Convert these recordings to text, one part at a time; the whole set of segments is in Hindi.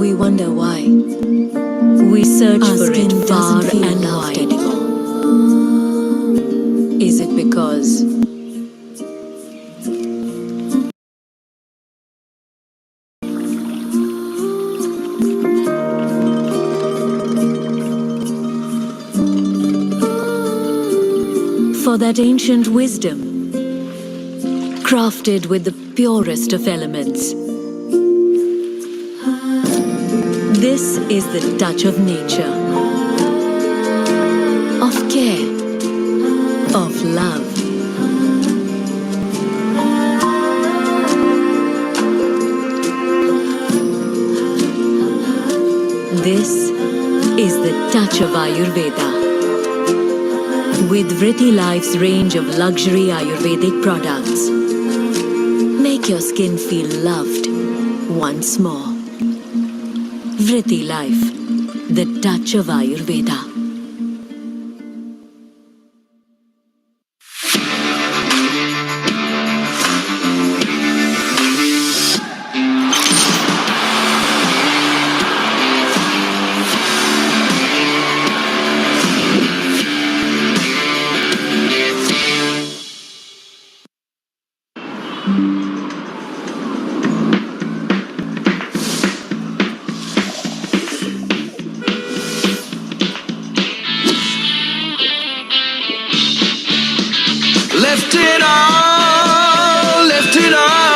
We wonder why. We search for it far and wide. Anymore. Is it because for that ancient wisdom, crafted with the purest of elements? This is the touch of nature, of care, of love. This is the touch of Ayurveda. With Vritti Life's range of luxury Ayurvedic products, make your skin feel loved once more. Vritti Life, the touch of Ayurveda. Left it on, left it on.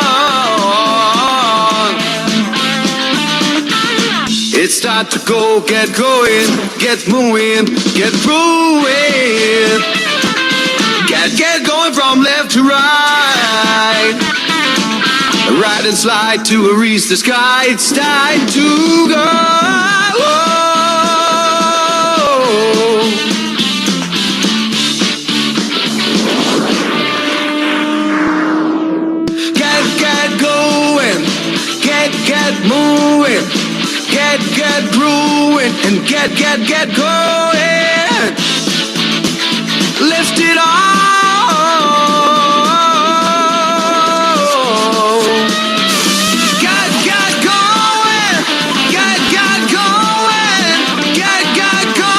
It's time to go, get going, get moving, get brewing. Get going from left to right. Ride and slide to reach the sky. It's time to go. Get moving, get brewing, and get going. Lift it on. Get going, get going, get going.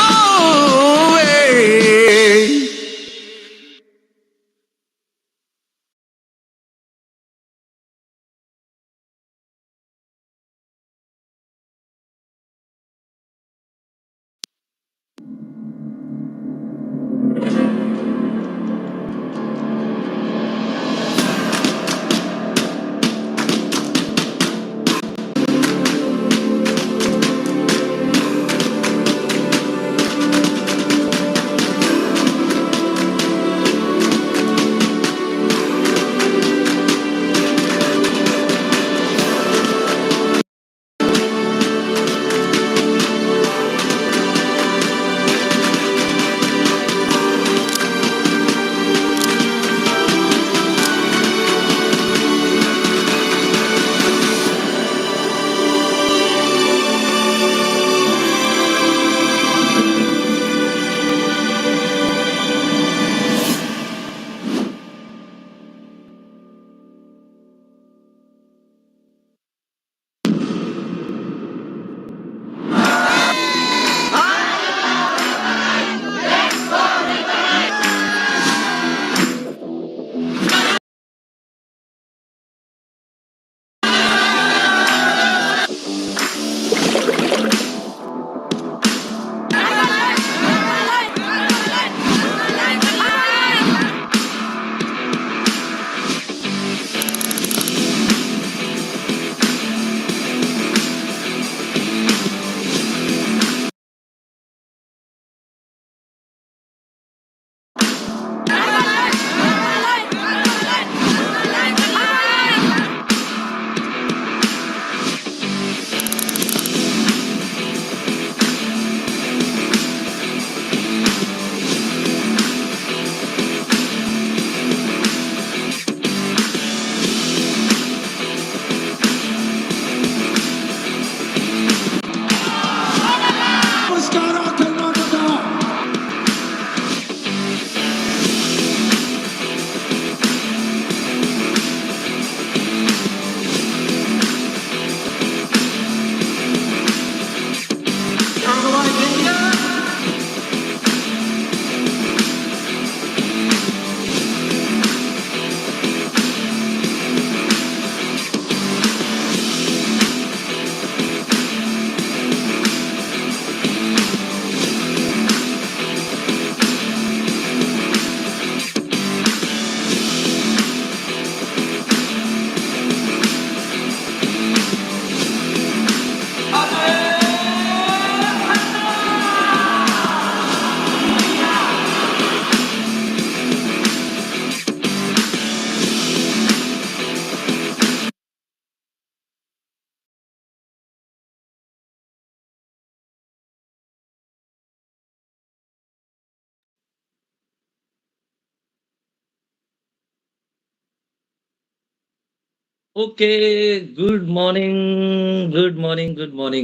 Okay, good morning,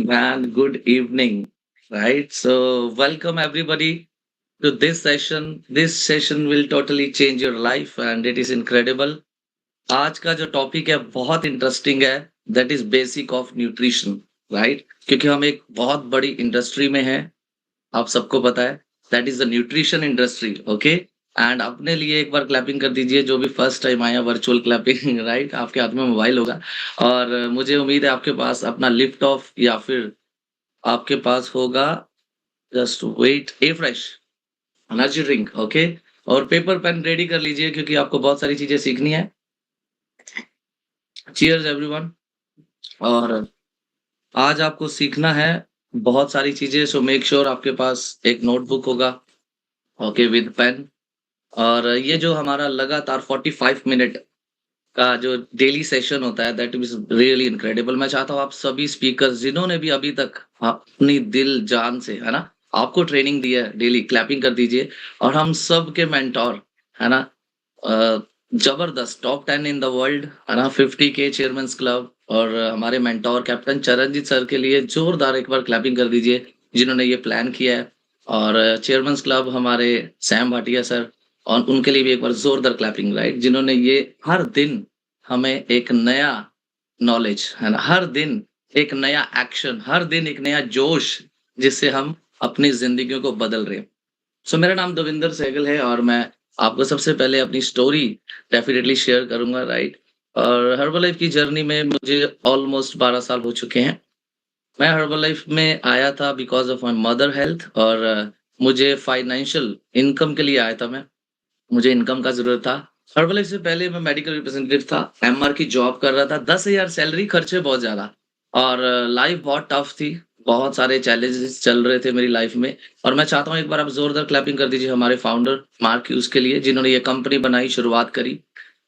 man. Good evening, right? So, welcome everybody to this session. This session will totally change your life and it is incredible. आज का जो टॉपिक है बहुत इंटरेस्टिंग है, that is basic of nutrition, right? क्योंकि हम एक बहुत बड़ी इंडस्ट्री में हैं, आप सबको पता है, that is the nutrition industry, okay? And अपने लिए एक बार क्लैपिंग कर दीजिए जो भी फर्स्ट टाइम आया वर्चुअल क्लैपिंग राइट? आपके हाथ में मोबाइल होगा और मुझे उम्मीद है आपके पास अपना लिफ्ट ऑफ या फिर आपके पास होगा, जस्ट वेट, ए फ्रेश एनर्जी ड्रिंक, ओके? और पेपर पेन रेडी कर लीजिए क्योंकि आपको बहुत सारी चीजें सीखनी है। Cheers everyone. और आज आपको सीखना है बहुत सारी चीजें, सो मेक श्योर आपके पास एक नोटबुक होगा, ओके, विद पेन। और ये जो हमारा लगातार 45 मिनट का जो डेली सेशन होता है, दैट इज रियली इनक्रेडिबल। मैं चाहता हूँ आप सभी स्पीकर्स जिन्होंने भी अभी तक अपनी दिल जान से, है ना, आपको ट्रेनिंग दी है, डेली क्लैपिंग कर दीजिए। और हम सब के मेंटोर, है ना, जबरदस्त टॉप 10 इन द वर्ल्ड, है ना, 50K चेयरमैन्स क्लब, और हमारे मेंटोर कैप्टन चरणजीत सर के लिए जोरदार एक बार क्लैपिंग कर दीजिए जिन्होंने ये प्लान किया है। और चेयरमैन्स क्लब हमारे सैम भाटिया सर, और उनके लिए भी एक बार जोरदार क्लैपिंग, राइट, जिन्होंने ये हर दिन हमें एक नया नॉलेज, है ना, हर दिन एक नया एक्शन, हर दिन एक नया जोश जिससे हम अपनी जिंदगियों को बदल रहे हैं। सो मेरा नाम देविंदर सहगल है और मैं आपको सबसे पहले अपनी स्टोरी डेफिनेटली शेयर करूंगा, राइट? और हर्बल लाइफ की जर्नी में मुझे ऑलमोस्ट 12 साल हो चुके हैं। मैं हर्बल लाइफ में आया था because of my mother health, और मुझे फाइनेंशियल इनकम के लिए आया था मैं, मुझे इनकम का जरूरत था। हर्बल लाइफ से पहले मैं मेडिकल रिप्रेजेंटेटिव था, एमआर की जॉब कर रहा था, 10,000 सैलरी, खर्चे बहुत ज्यादा, और लाइफ बहुत टफ थी, बहुत सारे चैलेंजेस चल रहे थे मेरी लाइफ में। और मैं चाहता हूँ एक बार आप जोरदार क्लैपिंग कर दीजिए हमारे फाउंडर मार्क ह्यूज के लिए, जिन्होंने ये कंपनी बनाई, शुरुआत करी,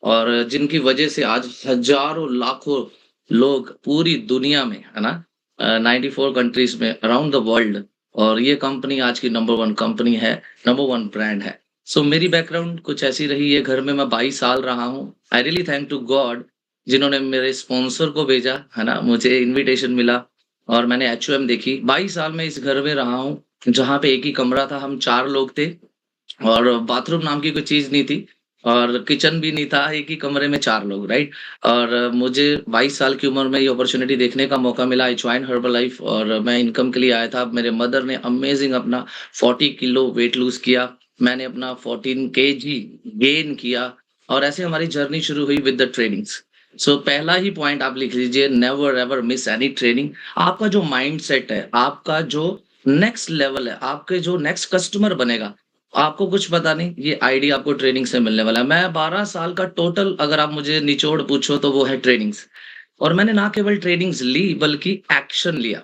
और जिनकी वजह से आज हजारों लाखों लोग पूरी दुनिया में, है ना, 94 कंट्रीज में अराउंड द वर्ल्ड, और ये कंपनी आज की नंबर 1 कंपनी है, नंबर 1 ब्रांड है। सो मेरी बैकग्राउंड कुछ ऐसी रही है, घर में मैं 22 साल रहा हूँ। I really thank to God जिन्होंने मेरे स्पॉन्सर को भेजा, है ना, मुझे इनविटेशन मिला और मैंने HOM देखी। 22 साल में इस घर में रहा हूँ जहाँ पे एक ही कमरा था, हम 4 लोग थे, और बाथरूम नाम की कोई चीज नहीं थी, और किचन भी नहीं था, एक ही कमरे में 4 लोग, राइट? और मुझे 22 साल की उम्र में ये अपॉर्चुनिटी देखने का मौका मिला। आई ज्वाइन हर्बल लाइफ और मैं इनकम के लिए आया था। मेरे मदर ने अमेजिंग अपना 40 किलो वेट लूज किया, मैंने अपना 14 kg गेन किया, और ऐसे हमारी जर्नी शुरू हुई विद द ट्रेनिंग्स। सो पहला ही पॉइंट आप लिख लीजिए, never ever miss any training. आपका जो माइंड सेट है, आपका जो नेक्स्ट लेवल है, आपके जो नेक्स्ट कस्टमर बनेगा, आपको कुछ पता नहीं, ये आइडिया आपको ट्रेनिंग से मिलने वाला है। मैं 12 साल का टोटल अगर आप मुझे निचोड़ पूछो तो वो है ट्रेनिंग्स। और मैंने ना केवल ट्रेनिंग्स ली बल्कि एक्शन लिया।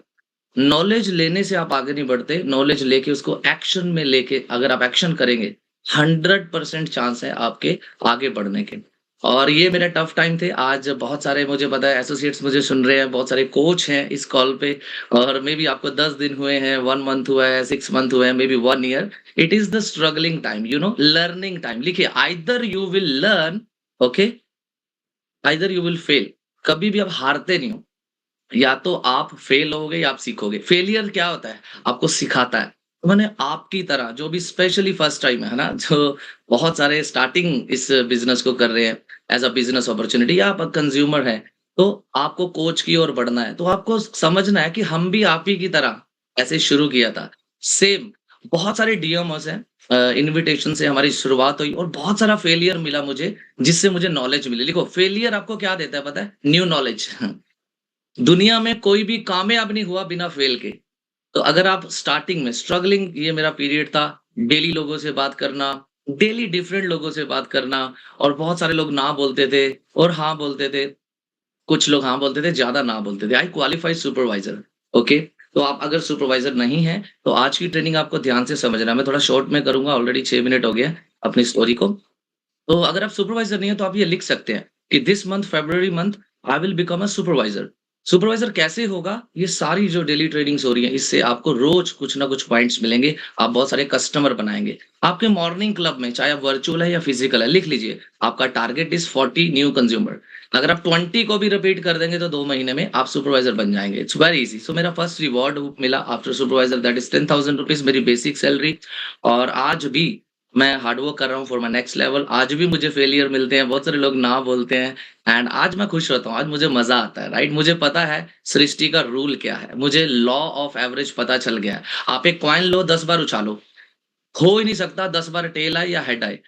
नॉलेज लेने से आप आगे नहीं बढ़ते, नॉलेज लेके उसको एक्शन में लेके अगर आप एक्शन करेंगे, 100% चांस है आपके आगे बढ़ने के। और ये मेरे टफ टाइम थे। आज बहुत सारे, मुझे पता है, एसोसिएट्स मुझे सुन रहे हैं, बहुत सारे कोच हैं इस कॉल पे, और मे बी आपको 10 दिन हुए हैं, 1 मंथ हुआ है, 6 मंथ हुए हैं, maybe 1 year. It is the struggling time, you know, learning time. लिखिए, either you will learn, okay, either you will fail. कभी भी आप हारते नहीं हो, या तो आप फेल होगे या आप सीखोगे। फेलियर क्या होता है? आपको सिखाता है। तो मैंने आपकी तरह जो भी स्पेशली फर्स्ट टाइम है ना, जो बहुत सारे स्टार्टिंग इस बिजनेस को कर रहे हैं एज अ बिजनेस अपॉर्चुनिटी, या आप कंज्यूमर हैं, तो आपको कोच की ओर बढ़ना है, तो आपको समझना है कि हम भी आप ही की तरह ऐसे शुरू किया था, सेम। बहुत सारे डीएमओस हैं, इनविटेशन से हमारी शुरुआत हुई, और बहुत सारा फेलियर मिला मुझे, जिससे मुझे नॉलेज मिली। लिखो, फेलियर आपको क्या देता है पता है? New knowledge. दुनिया में कोई भी कामयाब नहीं हुआ बिना फेल के। तो अगर आप स्टार्टिंग में स्ट्रगलिंग, ये मेरा पीरियड था, डेली लोगों से बात करना, डेली डिफरेंट लोगों से बात करना, और बहुत सारे लोग ना बोलते थे और हाँ बोलते थे, कुछ लोग हाँ बोलते थे, ज्यादा ना बोलते थे। आई क्वालिफाइड सुपरवाइजर, ओके? तो आप अगर सुपरवाइजर नहीं है तो आज की ट्रेनिंग आपको ध्यान से समझना है। मैं थोड़ा शॉर्ट में करूंगा, ऑलरेडी 6 मिनट हो गया अपनी स्टोरी को। तो अगर आप सुपरवाइजर नहीं है तो आप ये लिख सकते हैं कि this month, February month, I will become a supervisor. Supervisor कैसे होगा? ये सारी जो डेली ट्रेनिंग्स हो रही है, इससे आपको रोज कुछ ना कुछ पॉइंट्स मिलेंगे। आप बहुत सारे कस्टमर बनाएंगे। आपके मॉर्निंग क्लब में, चाहे आप वर्चुअल है या फिजिकल है, लिख लीजिए आपका टारगेट इज 40 न्यू कंज्यूमर। अगर आप 20 को भी रिपीट कर देंगे तो 2 महीने में आप सुपरवाइजर बन जाएंगे। It's very easy. सो मेरा फर्स्ट रिवॉर्ड मिला after supervisor, that is 10,000 rupees, मेरी बेसिक सैलरी। और आज भी मैं हार्ड वर्क कर रहा हूँ फॉर माई नेक्स्ट लेवल। आज भी मुझे फेलियर मिलते हैं, बहुत सारे लोग ना बोलते हैं, एंड आज मैं खुश रहता हूँ। आज मुझे मजा आता है, राइट? मुझे पता है सृष्टि का रूल क्या है, मुझे लॉ ऑफ एवरेज पता चल गया है। आप एक कॉइन लो, 10 बार उछालो, हो ही नहीं सकता 10 बार टेल आए या हेड आए।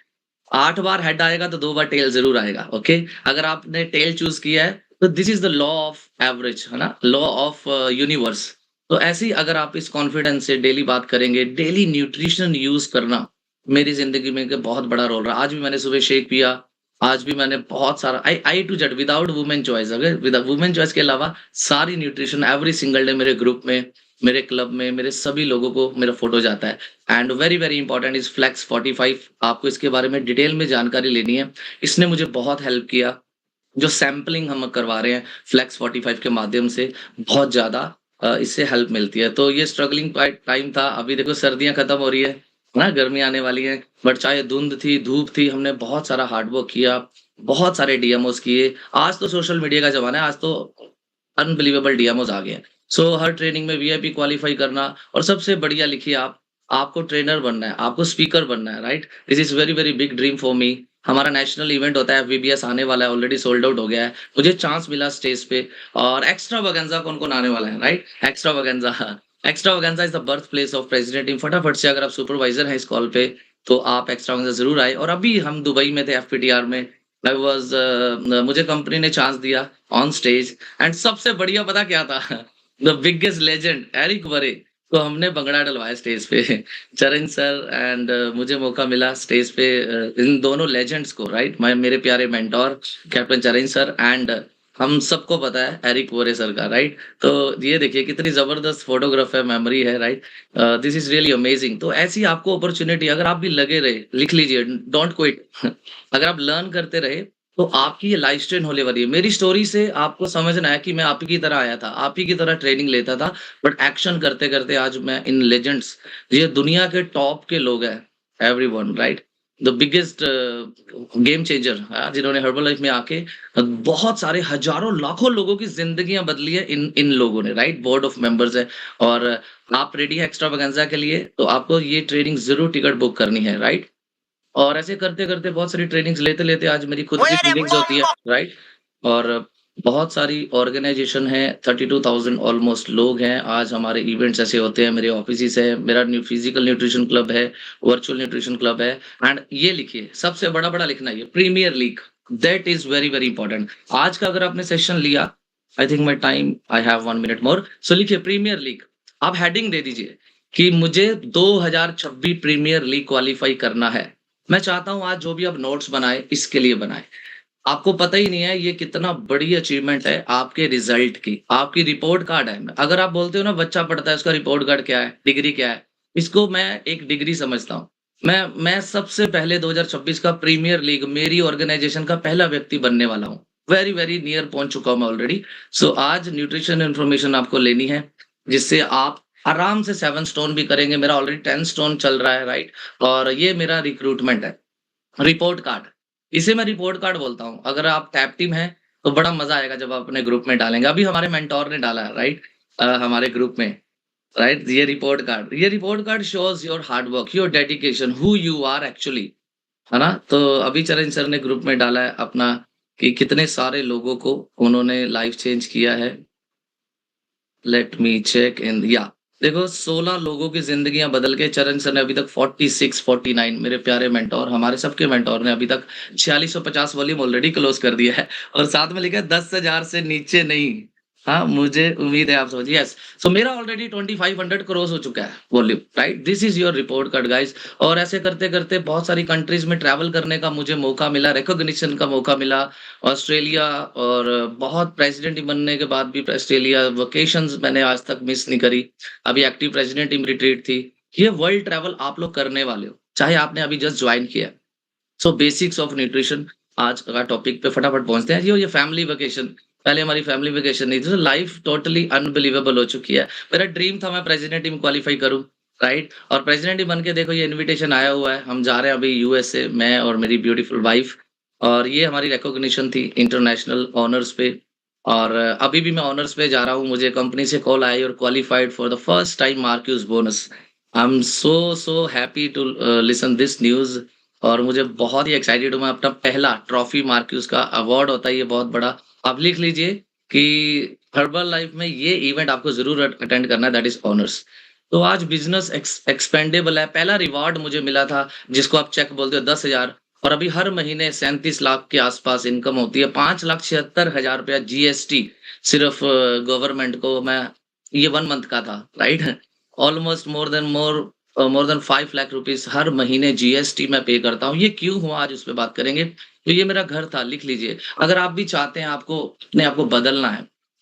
8 बार हेड आएगा तो 2 बार टेल जरूर आएगा। ओके, अगर आपने टेल चूज किया है तो this is the law of average, है ना, लॉ ऑफ यूनिवर्स। तो ऐसे ही अगर आप इस कॉन्फिडेंस से डेली बात करेंगे, डेली न्यूट्रिशन यूज करना मेरी जिंदगी में एक बहुत बड़ा रोल रहा। आज भी मैंने सुबह शेक पिया, आज भी मैंने बहुत सारा I to Z without women choice, अगर विद वुमेन चॉइस के अलावा सारी न्यूट्रिशन एवरी सिंगल डे मेरे ग्रुप में, मेरे क्लब में, मेरे सभी लोगों को मेरा फोटो जाता है। And very very important is flex 45। आपको इसके बारे में डिटेल में जानकारी लेनी है। इसने मुझे बहुत हेल्प किया। जो सैम्पलिंग हम करवा रहे हैं फ्लेक्स 45 के माध्यम से, बहुत ज्यादा इससे हेल्प मिलती है। तो ये स्ट्रगलिंग टाइम था। अभी देखो सर्दियां खत्म हो रही है ना, गर्मी आने वाली है, बट चाहे धुंध थी, धूप थी, हमने बहुत सारा हार्डवर्क किया, बहुत सारे डीएमओस किए। आज तो सोशल मीडिया का जमाना है, आज तो अनबिलीवेबल डीएमओस आ गए हैं। सो हर ट्रेनिंग में वीआईपी क्वालिफाई करना, और सबसे बढ़िया लिखिए आप, आपको ट्रेनर बनना है, आपको स्पीकर बनना है, right? This is very very big dream for me. हमारा नेशनल इवेंट होता है, एफबीबीएस आने वाला है, ऑलरेडी सोल्ड आउट हो गया है। मुझे चांस मिला स्टेज पे, और एक्स्ट्रा वगैंजा कौन कौन आने वाला है, right? Extravaganza is the birth place of president team. फटाफट से अगर आप सुपरवाइजर हैं इस कॉल पे तो आप एक्स्ट्रा वगैंजा जरूर आए। और अभी हम दुबई में थे एफपीटीआर में, आई वाज मुझे कंपनी ने चांस दिया ऑन स्टेज, एंड सबसे बढ़िया पता क्या था? द बिगेस्ट लेजेंड एरिक वरे को हमने बंगड़ा डलवाया स्टेज पे। चरण सर एंड मुझे मौका मिला स्टेज पे इन दोनों लेजेंड्स को, राइट? मेरे प्यारे मेंटोर कैप्टन चरण सर, एंड हम सबको पता है एरिक वोरे सर का, राइट? तो ये देखिए कितनी जबरदस्त फोटोग्राफ है, मेमोरी है, right? This is really amazing. तो ऐसी आपको अपॉर्चुनिटी, अगर आप भी लगे रहे, लिख लीजिए, डोंट क्विट। अगर आप लर्न करते रहे तो आपकी ये लाइफ स्टाइल होने वाली है। मेरी स्टोरी से आपको समझना है कि मैं आप ही की तरह आया था, आप ही की तरह ट्रेनिंग लेता था, बट एक्शन करते करते आज मैं इन लेजेंड्स, ये दुनिया के टॉप के लोग हैं, everyone, right? The biggest game changer, जिन्होंने हर्बल लाइफ में आके बहुत सारे हजारों लाखों लोगों की जिंदगियां बदली है, इन लोगों ने, राइट? बोर्ड ऑफ मेंबर्स है। और आप रेडी है एक्स्ट्रा वगैंजा के लिए? तो आपको ये ट्रेनिंग जरूर टिकट बुक करनी है, राइट? और ऐसे करते करते बहुत सारी ट्रेनिंग्स लेते लेते आज मेरी खुद की ट्रेनिंग्स होती है, राइट? और बहुत सारी ऑर्गेनाइजेशन है, 32,000 ऑलमोस्ट लोग हैं। आज हमारे इवेंट्स ऐसे होते हैं, मेरे ऑफिस है, मेरा फिजिकल न्यूट्रिशन क्लब है, वर्चुअल न्यूट्रिशन क्लब है। एंड ये लिखिए, सबसे बड़ा लिखना, ये premier league, that is very very important. आज का अगर आपने सेशन लिया, I think my time, I have 1 minute more, so लिखिए प्रीमियर लीग। आप हेडिंग दे दीजिए कि मुझे 2026 प्रीमियर लीग क्वालिफाई करना है। मैं चाहता हूं आज जो भी आप नोट्स बनाए, इसके लिए बनाए। आपको पता ही नहीं है ये कितना बड़ी अचीवमेंट है आपके रिजल्ट की, आपकी रिपोर्ट कार्ड है। अगर आप बोलते हो ना बच्चा पढ़ता है, उसका रिपोर्ट कार्ड क्या है, डिग्री क्या है, इसको मैं एक डिग्री समझता हूँ। मैं सबसे पहले 2026 का प्रीमियर लीग, मेरी ऑर्गेनाइजेशन का पहला व्यक्ति बनने वाला हूँ। वेरी वेरी नियर पहुंच चुका हूँ मैं ऑलरेडी। सो आज न्यूट्रिशन इन्फॉर्मेशन आपको लेनी है, जिससे आप आराम से 7 स्टोन भी करेंगे। मेरा ऑलरेडी 10 स्टोन चल रहा है, राइट? और ये मेरा रिक्रूटमेंट है, रिपोर्ट कार्ड, इसे मैं रिपोर्ट कार्ड बोलता हूँ। अगर आप टैप टीम है तो बड़ा मजा आएगा जब आप अपने ग्रुप में डालेंगे। अभी हमारे मेंटोर ने डाला है, राइट? हमारे ग्रुप में, राइट? ये report card shows your hard work, your dedication, who you are actually, है ना? तो अभी चरण सर ने ग्रुप में डाला है अपना कि कितने सारे लोगों को उन्होंने लाइफ चेंज किया है। लेट मी चेक इन, या देखो 16 लोगों की जिंदगियां बदल के चरण सर ने अभी तक 46 49, मेरे प्यारे मेंटोर, हमारे सबके मेंटोर ने अभी तक 4650 वॉल्यूम ऑलरेडी क्लोज कर दिया है, और साथ में लिखा है 10,000 से नीचे नहीं। हाँ, मुझे उम्मीद है आप समझिए। यस, सो मेरा ऑलरेडी 2500 क्रॉस हो चुका है volume, right? This is your report card guys. और ऐसे करते करते बहुत सारी कंट्रीज में ट्रैवल करने का मुझे मौका मिला, रिकॉग्निशन का मौका मिला, ऑस्ट्रेलिया, और बहुत प्रेसिडेंट बनने के बाद भी ऑस्ट्रेलिया वेकेशंस मैंने आज तक मिस नहीं करी। अभी एक्टिव प्रेसिडेंट टीम रिट्रीट थी। ये वर्ल्ड ट्रैवल आप लोग करने वाले हो, चाहे आपने अभी जस्ट ज्वाइन किया। सो बेसिक्स ऑफ न्यूट्रिशन आज का टॉपिक पे फटाफट पहुंचते हैं। ये फैमिली वेकेशन, पहले हमारी फैमिली वेकेशन नहीं थी, तो लाइफ टोटली अनबिलीवेबल हो चुकी है। मेरा ड्रीम था मैं प्रेसिडेंट टीम क्वालीफाई करूँ, राइट? और प्रेसिडेंट ही बन के देखो ये इन्विटेशन आया हुआ है, हम जा रहे हैं अभी यूएसए, मैं और मेरी ब्यूटीफुल वाइफ, और ये हमारी रिकॉग्निशन थी इंटरनेशनल ऑनर्स पे। और अभी भी मैं ऑनर्स पे जा रहा हूँ, मुझे कंपनी से कॉल आई और qualified for the first time Mark Hughes bonus. I am so happy to listen this news, और मुझे बहुत ही एक्साइटेड हूँ। मैं अपना पहला ट्रॉफी मार्क्यूस का अवार्ड होता है ये बहुत बड़ा, आप लिख लीजिए कि हर्बल लाइफ में ये इवेंट आपको ज़रूर अटेंड करना है, दैट इज़ ऑनर्स। तो आज बिज़नेस एक्सपेंडेबल है, पहला रिवार्ड मुझे मिला था जिसको आप चेक बोलते हो 10,000, और अभी हर महीने 37 लाख के आसपास इनकम होती है, 5,76,000 रुपया जीएसटी सिर्फ गवर्नमेंट को। मैं ये 1 मंथ का था, right? Almost more than 5 lakh rupees हर महीने जीएसटी मैं पे करता हूँ। ये क्यों हुआ आज उस पे बात करेंगे। तो ये मेरा घर था, लिख लीजिए। अगर आप भी चाहते हैं आपको अपने आप को बदलना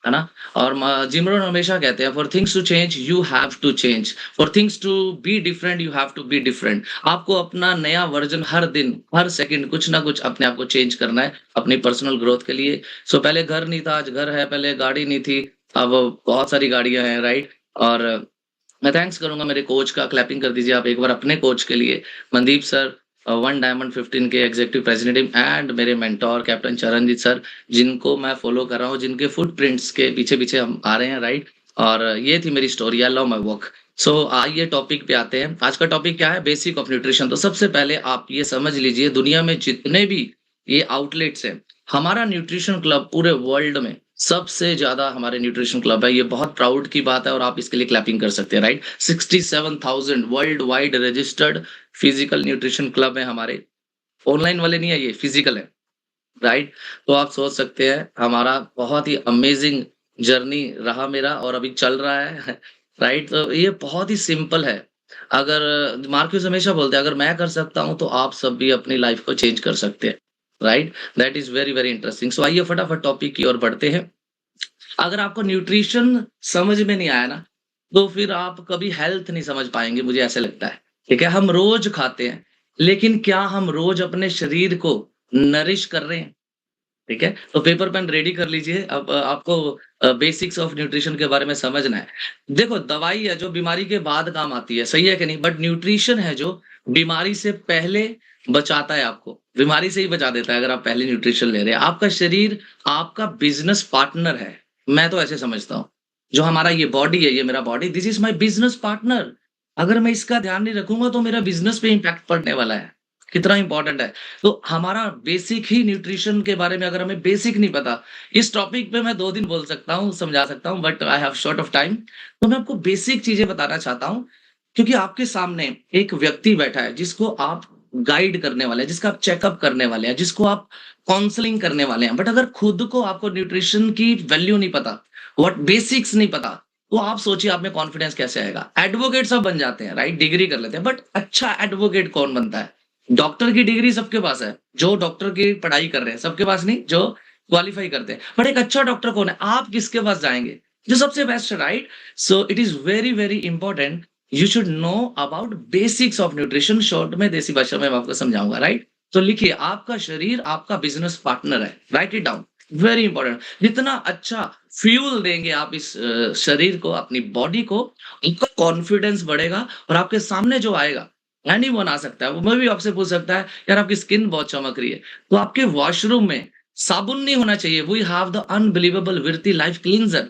है ना? और जिम रोहन हमेशा कहते हैं, for things to change you have to change, for things to be different you have to be different. आपको अपना नया वर्जन हर दिन, हर सेकंड कुछ ना कुछ अपने आप को चेंज करना है अपनी पर्सनल ग्रोथ के लिए। सो पहले घर नहीं था, आज घर है, पहले गाड़ी नहीं थी, अब बहुत सारी गाड़ियां हैं, राइट? और मैं थैंक्स करूंगा मेरे कोच का, क्लैपिंग कर दीजिए आप एक बार अपने कोच के लिए, मनदीप सर, 1 डायमंड 15 के एग्जीक्यूटिव प्रेसिडेंट एंड मेरे मेंटोर कैप्टन चरणजीत सर, जिनको मैं फॉलो कर रहा हूँ, जिनके फुटप्रिंट्स के पीछे-पीछे हम आ रहे हैं, राइट? और ये थी मेरी story, I love my work. So आइए टॉपिक पे आते हैं। आज का टॉपिक क्या है? Basic of nutrition. तो सबसे पहले आप ये समझ लीजिए, दुनिया में जितने भी ये आउटलेट्स हैं, हमारा न्यूट्रिशन क्लब पूरे वर्ल्ड में सबसे ज़्यादा हमारे न्यूट्रिशन क्लब है। ये बहुत प्राउड की बात है और आप इसके लिए क्लैपिंग कर सकते हैं, right? 67,000 world wide registered physical nutrition club है हमारे। ऑनलाइन वाले नहीं है, ये फिजिकल है, राइट? तो आप सोच सकते हैं हमारा बहुत ही अमेजिंग जर्नी रहा मेरा और अभी चल रहा है, राइट? तो ये बहुत ही सिंपल है। अगर मार्क्यूस हमेशा बोलते हैं, अगर मैं कर सकता हूँ तो आप सब भी अपनी लाइफ को चेंज कर सकते हैं, right? That is very, very interesting. So आइए फटाफट टॉपिक की ओर बढ़ते हैं। अगर आपको न्यूट्रिशन समझ में नहीं आया ना, तो फिर आप कभी हेल्थ नहीं समझ पाएँगे, मुझे ऐसा लगता है। ठीक है? हम रोज़ खाते हैं, लेकिन क्या हम रोज़ अपने शरीर को नरिश कर रहे हैं? ठीक है? तो पेपर पेन रेडी कर लीजिए। अब आपको बेसिक्स ऑफ न्यूट्रिशन के बारे में समझना है। देखो, दवाई है जो बीमारी के बाद काम आती है, सही है कि नहीं? बट न्यूट्रिशन है जो बीमारी से पहले बचाता है आपको। बीमारी से ही बचा देता है अगर आप पहले न्यूट्रिशन ले रहे हैं। आपका शरीर आपका बिज़नेस पार्टनर है। मैं तो ऐसे समझता हूँ। जो हमारा ये बॉडी है, ये मेरा body, this is my business partner. अगर मैं इसका ध्यान नहीं रखूँगा तो मेरा बिज़नेस पे इम्पैक्ट पड़ने वाला है। कितना इम्पोर्टेंट है। तो हमारा बेसिक ही न्यूट्रिशन के बारे में अगर हमें बेसिक नहीं पता, इस टॉपिक पे मैं 2 दिन बोल सकता हूँ, समझा सकता हूँ, but I have short of time. तो मैं आपको बेसिक चीज़ें बताना चाहता हूँ, क्योंकि आपके सामने एक व्यक्ति बैठा है जिसको आप गाइड करने वाले हैं, जिसका आप चेकअप करने वाले हैं, जिसको आप काउंसलिंग करने वाले हैं। बट अगर खुद को आपको न्यूट्रिशन की वैल्यू नहीं पता, व्हाट बेसिक्स नहीं पता, तो आप सोचिए आप में कॉन्फिडेंस कैसे आएगा। एडवोकेट सब बन जाते हैं, राइट? डिग्री कर लेते हैं, बट अच्छा एडवोकेट कौन बनता है? डॉक्टर की डिग्री सबके पास है, जो डॉक्टर की पढ़ाई कर रहे हैं, सबके पास नहीं, जो क्वालिफाई करते हैं। बट एक अच्छा डॉक्टर कौन है? आप किसके पास जाएँगे? जो सबसे बेस्ट है, right? So it is very, very important, you should know about basics of nutrition. Short में देसी भाषा में मैं आपको समझाऊँगा, राइट? तो लिखिए, आपका शरीर आपका बिज़नेस पार्टनर है, right it down, very important. जितना अच्छा फ्यूल देंगे आप इस शरीर को, अपनी बॉडी को, आपका कॉन्फिडेंस बढ़ेगा और आपके सामने जो आएगा, एनीवन आ सकता है, वो भी आपसे पूछ सकता है, यार आपकी स्किन बहुत चमक रही है। तो आपके वॉशरूम में साबुन नहीं होना चाहिए। We have the unbelievable Vriti life cleanser.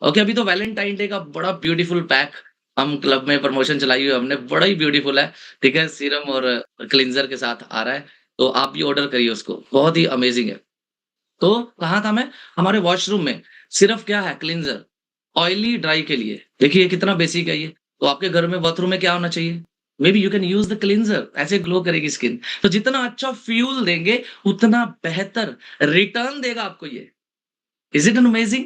Okay, अभी तो वैलेंटाइन डे का बड़ा ब्यूटीफुल पैक हम क्लब में प्रमोशन चलाई हुई है हमने, बड़ा ही ब्यूटीफुल है, ठीक है? सीरम और क्लींजर के साथ आ रहा है, तो आप भी ऑर्डर करिए उसको, बहुत ही अमेजिंग है। तो कहाँ था मैं? हमारे वॉशरूम में सिर्फ क्या है? क्लींजर, ऑयली ड्राई के लिए। देखिए कितना बेसिक है ये। तो आपके घर में बाथरूम में क्या होना चाहिए? May be you can use the cleanser, ऐसे ग्लो करेगी स्किन। तो जितना अच्छा फ्यूल देंगे उतना बेहतर रिटर्न देगा आपको ये। Is it an amazing?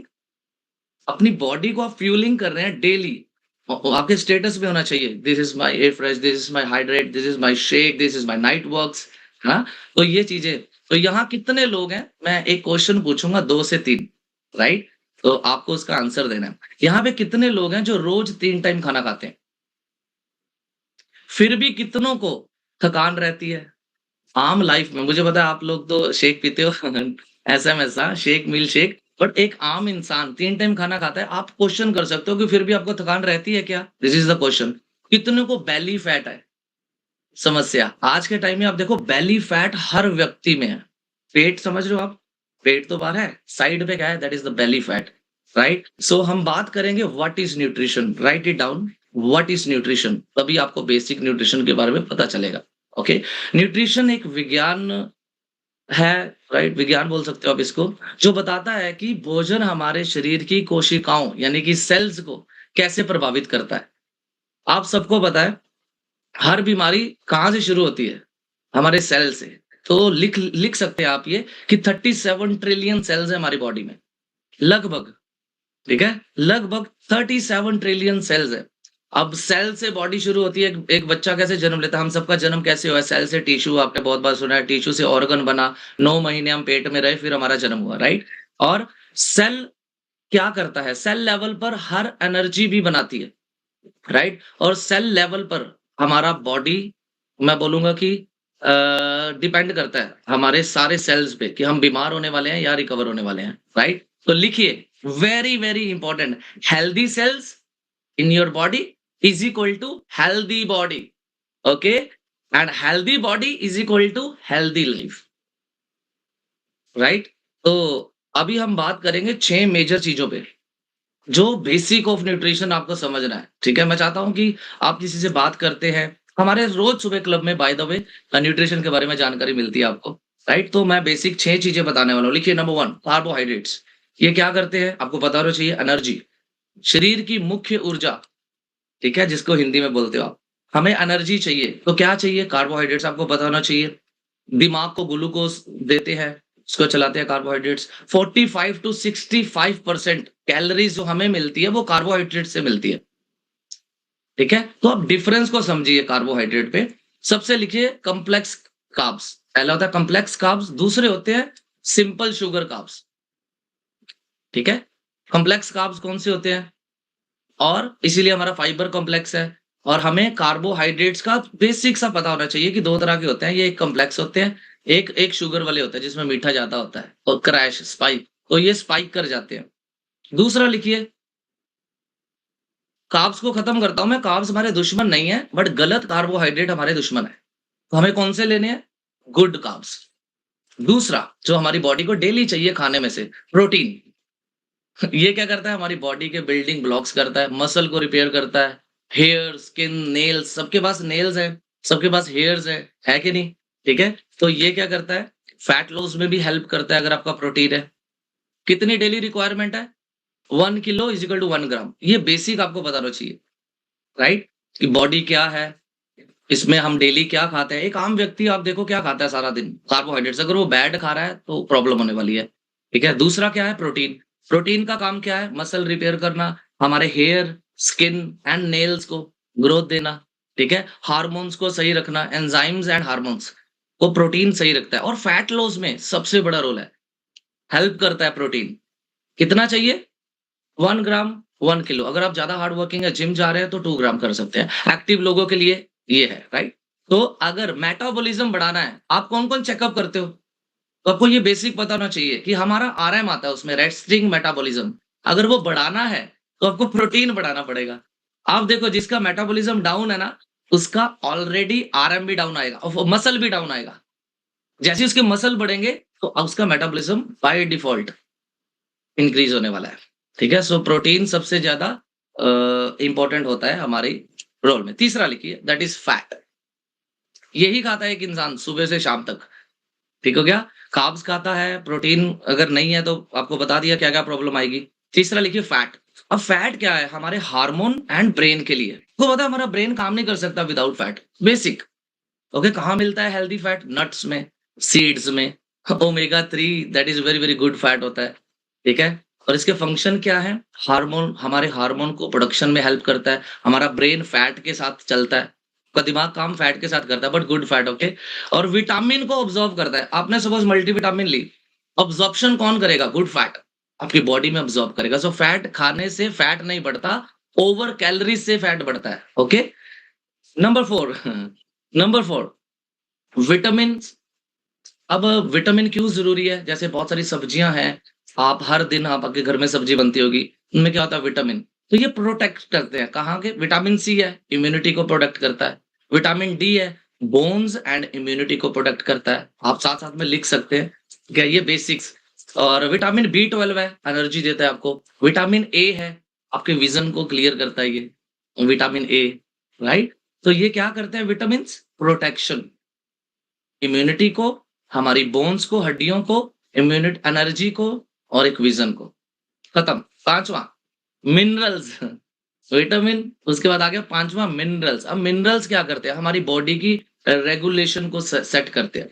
अपनी बॉडी को आप फ्यूलिंग कर रहे हैं डेली। आपके स्टेटस पे होना चाहिए, this is my air fresh, this is my hydrate, this is my shake, this is my night works. हाँ, तो ये चीजें। तो यहाँ कितने लोग हैं? मैं एक क्वेश्चन पूछूंगा 2 से 3, राइट? तो आपको उसका आंसर देना है। यहाँ पे कितने लोग हैं जो रोज 3 टाइम खाना खाते हैं? फिर भी कितनों को थकान रहती है आम लाइफ में? मुझे पता है आप लोग तो शेक पीते हो एसएमएस, हाँ, शेक मिल शेक, बट एक आम इंसान 3 टाइम खाना खाता है, आप क्वेश्चन कर सकते हो कि फिर भी आपको थकान रहती है क्या? This is the question. कितने को बेली फैट है? समस्या आज के टाइम में आप देखो बेली फैट हर व्यक्ति में है। पेट समझ रहे हो आप? पेट तो बाहर है, साइड पे क्या है? That is the belly fat, right? So हम बात करेंगे what is nutrition, write it down, what is nutrition, तभी आपको बेसिक न्यूट्रिशन के बारे में पता चलेगा। ओके, न्यूट्रिशन एक विज्ञान है, राइट? विज्ञान बोल सकते हो आप इसको, जो बताता है कि भोजन हमारे शरीर की कोशिकाओं यानी कि सेल्स को कैसे प्रभावित करता है। आप सबको पता है हर बीमारी कहाँ से शुरू होती है? हमारे सेल से। तो लिख लिख सकते हैं आप ये कि 37 ट्रिलियन सेल्स है हमारी बॉडी में, लगभग, ठीक है? लगभग 37 ट्रिलियन सेल्स है। अब सेल से बॉडी शुरू होती है, एक बच्चा कैसे जन्म लेता है? हम सबका जन्म कैसे हुआ है? सेल से टिश्यू, आपने बहुत बार सुना है, टिश्यू से ऑर्गन बना, 9 महीने हम पेट में रहे, फिर हमारा जन्म हुआ, राइट? और सेल क्या करता है? सेल लेवल पर हर एनर्जी भी बनाती है, राइट? और सेल लेवल पर हमारा बॉडी, मैं बोलूंगा कि डिपेंड करता है हमारे सारे सेल्स पे कि हम बीमार होने वाले हैं या रिकवर होने वाले हैं, राइट? तो लिखिए, very very important, healthy cells in your body is equal to healthy body, okay? And healthy body is equal to healthy life, right? तो अभी हम बात करेंगे 6 मेजर चीजों पे जो बेसिक ऑफ न्यूट्रिशन आपको समझना है, ठीक है? मैं चाहता हूं कि आप किसी से बात करते हैं, हमारे रोज सुबह क्लब में बाय द वे न्यूट्रिशन के बारे में जानकारी मिलती है आपको, राइट? तो मैं बेसिक 6 चीजें बताने वाला हूँ। लिखिए, नंबर 1 कार्बोहाइड्रेट्स। ये क्या करते हैं आपको पता होना चाहिए? एनर्जी, शरीर की मुख्य ऊर्जा, ठीक है, जिसको हिंदी में बोलते हो आप। हमें एनर्जी चाहिए तो क्या चाहिए? कार्बोहाइड्रेट्स आपको पता होना चाहिए। दिमाग को ग्लूकोज देते हैं, उसको चलाते हैं कार्बोहाइड्रेट्स। 45 to 65% कैलोरीज जो हमें मिलती है वो कार्बोहाइड्रेट से मिलती है, ठीक है? तो आप डिफरेंस को समझिए कार्बोहाइड्रेट पे। सबसे लिखिए कॉम्प्लेक्स कार्ब्स, पहला होता है कॉम्प्लेक्स कार्ब्स, दूसरे होते हैं सिंपल शुगर कार्ब्स, ठीक है? कॉम्प्लेक्स कार्ब्स कौन से होते हैं? और इसीलिए हमारा फाइबर कॉम्प्लेक्स है। और हमें कार्बोहाइड्रेट्स का बेसिक सा पता होना चाहिए कि 2 तरह के होते हैं, ये एक कॉम्प्लेक्स होते हैं, एक शुगर वाले होते हैं जिसमें मीठा ज्यादा होता है, और क्रैश, स्पाइक, तो ये स्पाइक कर जाते हैं। दूसरा लिखिए, कार्ब्स को खत्म करता हूं मैं, कार्ब्स हमारे दुश्मन नहीं है, बट गलत कार्बोहाइड्रेट हमारे दुश्मन है। तो हमें कौन से लेने हैं? Good carbs. दूसरा जो हमारी बॉडी को डेली चाहिए खाने में से, प्रोटीन। ये क्या करता है? हमारी बॉडी के बिल्डिंग ब्लॉक्स करता है, मसल को रिपेयर करता है, हेयर, स्किन, नेल्स, सबके पास नेल्स है, सबके पास हेयर्स है कि नहीं? ठीक है, तो ये क्या करता है? फैट लॉस में भी हेल्प करता है अगर आपका प्रोटीन है। कितनी डेली रिक्वायरमेंट है? 1 किलो इज इक्वल टू 1 ग्राम। ये बेसिक आपको बताना चाहिए, राइट? कि बॉडी क्या है, इसमें हम डेली क्या खाते हैं। एक आम व्यक्ति आप देखो क्या खाता है सारा दिन? कार्बोहाइड्रेट्स। अगर वो बैड खा रहा है तो प्रॉब्लम होने वाली है, ठीक है? दूसरा क्या है? प्रोटीन। प्रोटीन का काम क्या है? मसल रिपेयर करना, हमारे हेयर, स्किन एंड नेल्स को ग्रोथ देना, ठीक है? हार्मोन्स को सही रखना, एंजाइम्स एंड हार्मोन्स को प्रोटीन सही रखता है। और फैट लॉस में सबसे बड़ा रोल है, हेल्प करता है प्रोटीन। कितना चाहिए? 1 ग्राम 1 किलो। अगर आप ज्यादा हार्ड वर्किंग है, जिम जा रहे हैं, तो 2 ग्राम कर सकते हैं। एक्टिव लोगों के लिए ये है, राइट? तो अगर मेटाबॉलिज्म बढ़ाना है, आप कौन कौन चेकअप करते हो? तो आपको ये बेसिक पता होना चाहिए कि हमारा आरएम आता है उसमें, रेस्टिंग मेटाबॉलिज्म। अगर वो बढ़ाना है तो आपको प्रोटीन बढ़ाना पड़ेगा। आप देखो जिसका मेटाबॉलिज्म डाउन है ना, उसका ऑलरेडी आरएम भी डाउन आएगा और मसल भी डाउन आएगा। जैसे उसके मसल बढ़ेंगे तो उसका मेटाबॉलिज्म बाय डिफॉल्ट इंक्रीज होने वाला है, ठीक है? सो प्रोटीन सबसे ज्यादा इंपॉर्टेंट होता है हमारे रोल में। तीसरा लिखिए, दैट इज फैट। यही खाता है एक इंसान सुबह से शाम तक, ठीक हो गया? कार्ब्स खाता है, प्रोटीन अगर नहीं है तो आपको बता दिया क्या क्या प्रॉब्लम आएगी। तीसरा लिखिए फैट। अब फैट क्या है? हमारे हार्मोन एंड ब्रेन के लिए। तो पता है हमारा ब्रेन काम नहीं कर सकता विदाउट फैट, बेसिक। ओके, कहाँ मिलता है हेल्दी फैट? नट्स में, सीड्स में। Omega 3 that is very very good fat होता है, ठीक है? और इसके फंक्शन क्या है? हार्मोन, हमारे हार्मोन को प्रोडक्शन में हेल्प करता है। हमारा ब्रेन फैट के साथ चलता है, का दिमाग काम फैट के साथ करता है, बट गुड फैट, ओके? और विटामिन को ऑब्जॉर्व करता है। आपने सपोज मल्टीविटामिन ली, ऑब्जॉर्प्शन कौन करेगा? गुड फैट आपकी बॉडी में ऑब्जॉर्व करेगा। सो फैट खाने से फैट नहीं बढ़ता, ओवर कैलोरीज से फैट बढ़ता है, ओके? Number 4 vitamin. अब विटामिन क्यों जरूरी है? जैसे बहुत सारी सब्जियां हैं, आप हर दिन आपके घर में सब्जी बनती होगी, उनमें क्या होता है विटामिन, तो ये प्रोटेक्ट करते हैं कहाँ के, विटामिन सी है इम्यूनिटी को प्रोटेक्ट करता है, विटामिन डी है बोन्स एंड इम्यूनिटी को प्रोटेक्ट करता है, आप साथ साथ में लिख सकते हैं क्या ये बेसिक्स। और विटामिन B12 है एनर्जी देता है आपको, विटामिन ए है आपके विजन को क्लियर करता है ये विटामिन ए, राइट। तो ये क्या करते हैं विटामिन प्रोटेक्शन, इम्यूनिटी को, हमारी बोन्स को, हड्डियों को, इम्यूनिटी एनर्जी को और एक विजन को। खत्म। पांचवा मिनरल्स विटामिन, उसके बाद आ गया पांचवा मिनरल्स। अब मिनरल्स क्या करते हैं, हमारी बॉडी की रेगुलेशन को सेट करते हैं।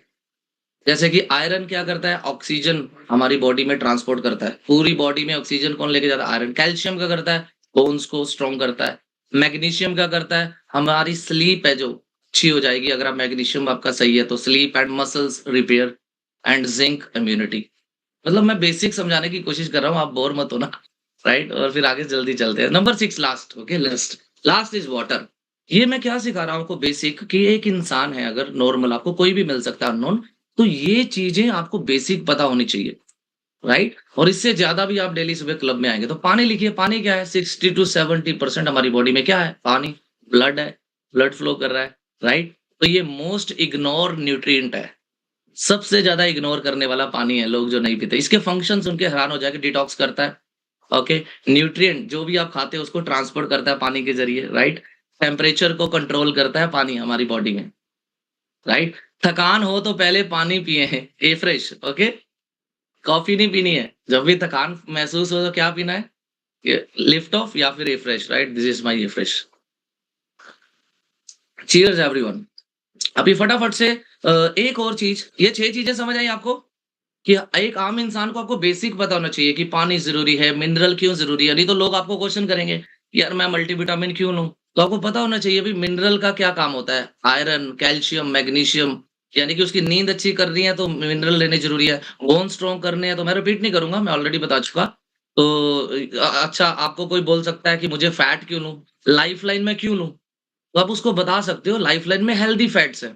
जैसे कि आयरन क्या करता है, ऑक्सीजन हमारी बॉडी में ट्रांसपोर्ट करता है, पूरी बॉडी में ऑक्सीजन कौन लेके जाता है, आयरन। कैल्शियम क्या करता है, बोन्स को स्ट्रॉन्ग करता है। मैग्नीशियम क्या करता है, हमारी स्लीप है जो अच्छी हो जाएगी अगर आप मैग्नीशियम आपका सही है तो, sleep and muscles repair and zinc immunity. मतलब मैं बेसिक समझाने की कोशिश कर रहा हूँ, आप बोर मत होना, राइट। और फिर आगे जल्दी चलते हैं। Number 6 last, okay last is water. ये मैं क्या सिखा रहा हूँ आपको बेसिक, कि एक इंसान है अगर नॉर्मल, आपको कोई भी मिल सकता है अननोन, तो ये चीजें आपको बेसिक पता होनी चाहिए, राइट। और इससे ज्यादा भी आप डेली सुबह क्लब में आएंगे तो पानी लिखिए। पानी क्या है, 60 to 70% हमारी बॉडी में क्या है, पानी, ब्लड है, ब्लड फ्लो कर रहा है, राइट। तो ये मोस्ट इग्नोर न्यूट्रिएंट है, सबसे ज्यादा इग्नोर करने वाला पानी है, लोग जो नहीं पीते। इसके फंक्शंस उनके हैरान हो जाएंगे, डिटॉक्स करता है, ओके। न्यूट्रिएंट जो भी आप खाते हैं उसको ट्रांसपोर्ट करता है पानी के जरिए, राइट। टेम्परेचर को कंट्रोल करता है पानी हमारी बॉडी में, राइट। थकान हो तो पहले पानी पिए, ए फ्रेश, ओके। कॉफी नहीं पीनी है, जब भी थकान महसूस हो तो क्या पीना है, लिफ्ट ऑफ या फिर afresh, right. This is my afresh. Cheers everyone. अभी फटाफट से एक और चीज, ये 6 चीजें समझ आई आपको, कि एक आम इंसान को आपको बेसिक पता होना चाहिए कि पानी जरूरी है, मिनरल क्यों जरूरी है। नहीं तो लोग आपको क्वेश्चन करेंगे यार मैं मल्टीविटामिन क्यों लूं, तो आपको पता होना चाहिए भी मिनरल का क्या काम होता है। आयरन, कैल्शियम, मैग्नीशियम, यानी कि उसकी नींद अच्छी करनी है तो मिनरल लेने जरूरी है। बोन स्ट्रॉन्ग करने हैं तो मैं रिपीट नहीं करूंगा, मैं ऑलरेडी बता चुका। तो अच्छा, आपको कोई बोल सकता है कि मुझे फैट क्यों लूं, लाइफ लाइन में क्यों लूं, तो आप उसको बता सकते हो लाइफ लाइन में हेल्दी फैट्स है,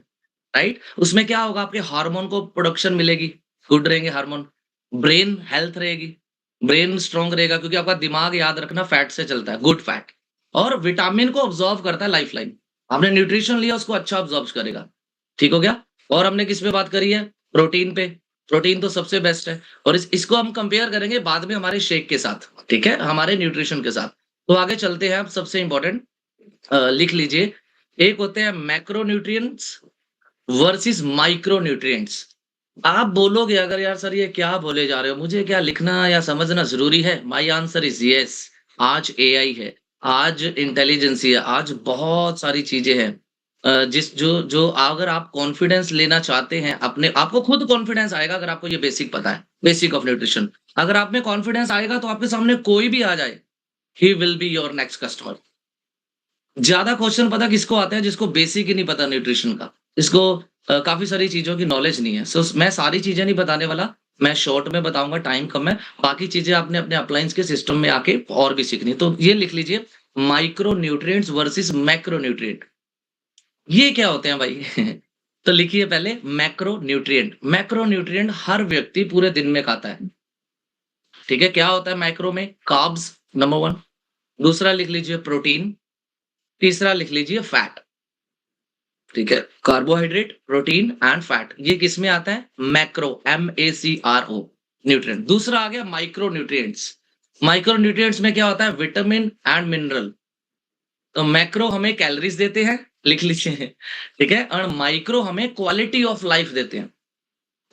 राइट। उसमें क्या होगा, आपके हार्मोन को प्रोडक्शन मिलेगी, गुड रहेंगे हार्मोन, ब्रेन हेल्थ रहेगी, ब्रेन स्ट्रॉन्ग रहेगा क्योंकि आपका दिमाग याद रखना फैट से चलता है, गुड फैट। और विटामिन को ऑब्जॉर्व करता है लाइफ लाइन, आपने न्यूट्रिशन लिया उसको अच्छा ऑब्जॉर्व करेगा, ठीक हो गया। और हमने किस पे बात करी है, प्रोटीन पे। प्रोटीन तो सबसे बेस्ट है, और इसको हम कंपेयर करेंगे बाद में हमारे शेक के साथ, ठीक है, हमारे न्यूट्रिशन के साथ। तो आगे चलते हैं। अब सबसे इंपॉर्टेंट लिख लीजिए, एक होते हैं macro nutrients versus micro nutrients. आप बोलोगे अगर यार सर ये क्या बोले जा रहे हो, मुझे क्या लिखना या समझना जरूरी है, माई आंसर इज यस। आज एआई है, आज इंटेलिजेंसी है, आज बहुत सारी चीजें हैं, जिस जो जो अगर आप कॉन्फिडेंस लेना चाहते हैं अपने, आपको खुद कॉन्फिडेंस आएगा अगर आपको ये बेसिक पता है, बेसिक ऑफ न्यूट्रिशन। अगर आप में कॉन्फिडेंस आएगा तो आपके सामने कोई भी आ जाए, he will be your next customer. ज्यादा क्वेश्चन पता किसको आता है, जिसको बेसिक ही नहीं पता न्यूट्रिशन का, जिसको काफी सारी चीजों की नॉलेज नहीं है। सो मैं सारी चीजें नहीं बताने वाला, मैं शॉर्ट में बताऊंगा, टाइम कम है। बाकी चीजें आपने अपने अप्लायंस के सिस्टम में आके और भी सीखनी। तो ये लिख लीजिए, micro nutrients versus macro nutrient. ये क्या होते हैं भाई तो लिखिए पहले मैक्रो न्यूट्रिएंट। मैक्रो न्यूट्रिएंट हर व्यक्ति पूरे दिन में खाता है, ठीक है। क्या होता है मैक्रो में, कार्ब्स नंबर 1, दूसरा लिख लीजिए प्रोटीन, तीसरा लिख लीजिए फैट, ठीक है। कार्बोहाइड्रेट, प्रोटीन एंड फैट, ये किस में आता है, मैक्रो, MACRO न्यूट्रिएंट। दूसरा आ गया माइक्रो न्यूट्रिएंट्स। माइक्रो न्यूट्रिएंट्स में क्या होता है, विटामिन एंड मिनरल। तो मैक्रो हमें कैलोरीज देते हैं, लिख लीजिए, ठीक है, और माइक्रो हमें क्वालिटी ऑफ लाइफ देते हैं।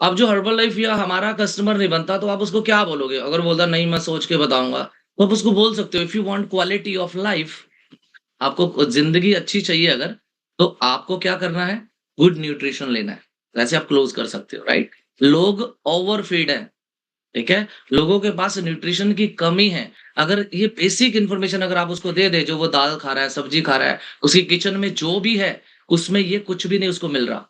अब जो हर्बल लाइफ या हमारा कस्टमर नहीं बनता तो आप उसको क्या बोलोगे, अगर बोलता नहीं मैं सोच के बताऊंगा, तो आप उसको बोल सकते हो, if you want quality of life, आपको जिंदगी अच्छी चाहिए अगर, तो आपको क्या करना है, गुड न्यूट्रिशन लेना है। वैसे आप क्लोज कर सकते हो, राइट। लोग ओवरफीड है, ठीक है, लोगों के पास न्यूट्रिशन की कमी है। अगर ये बेसिक इन्फॉर्मेशन अगर आप उसको दे दे, जो वो दाल खा रहा है, सब्जी खा रहा है, उसकी किचन में जो भी है उसमें ये कुछ भी नहीं उसको मिल रहा।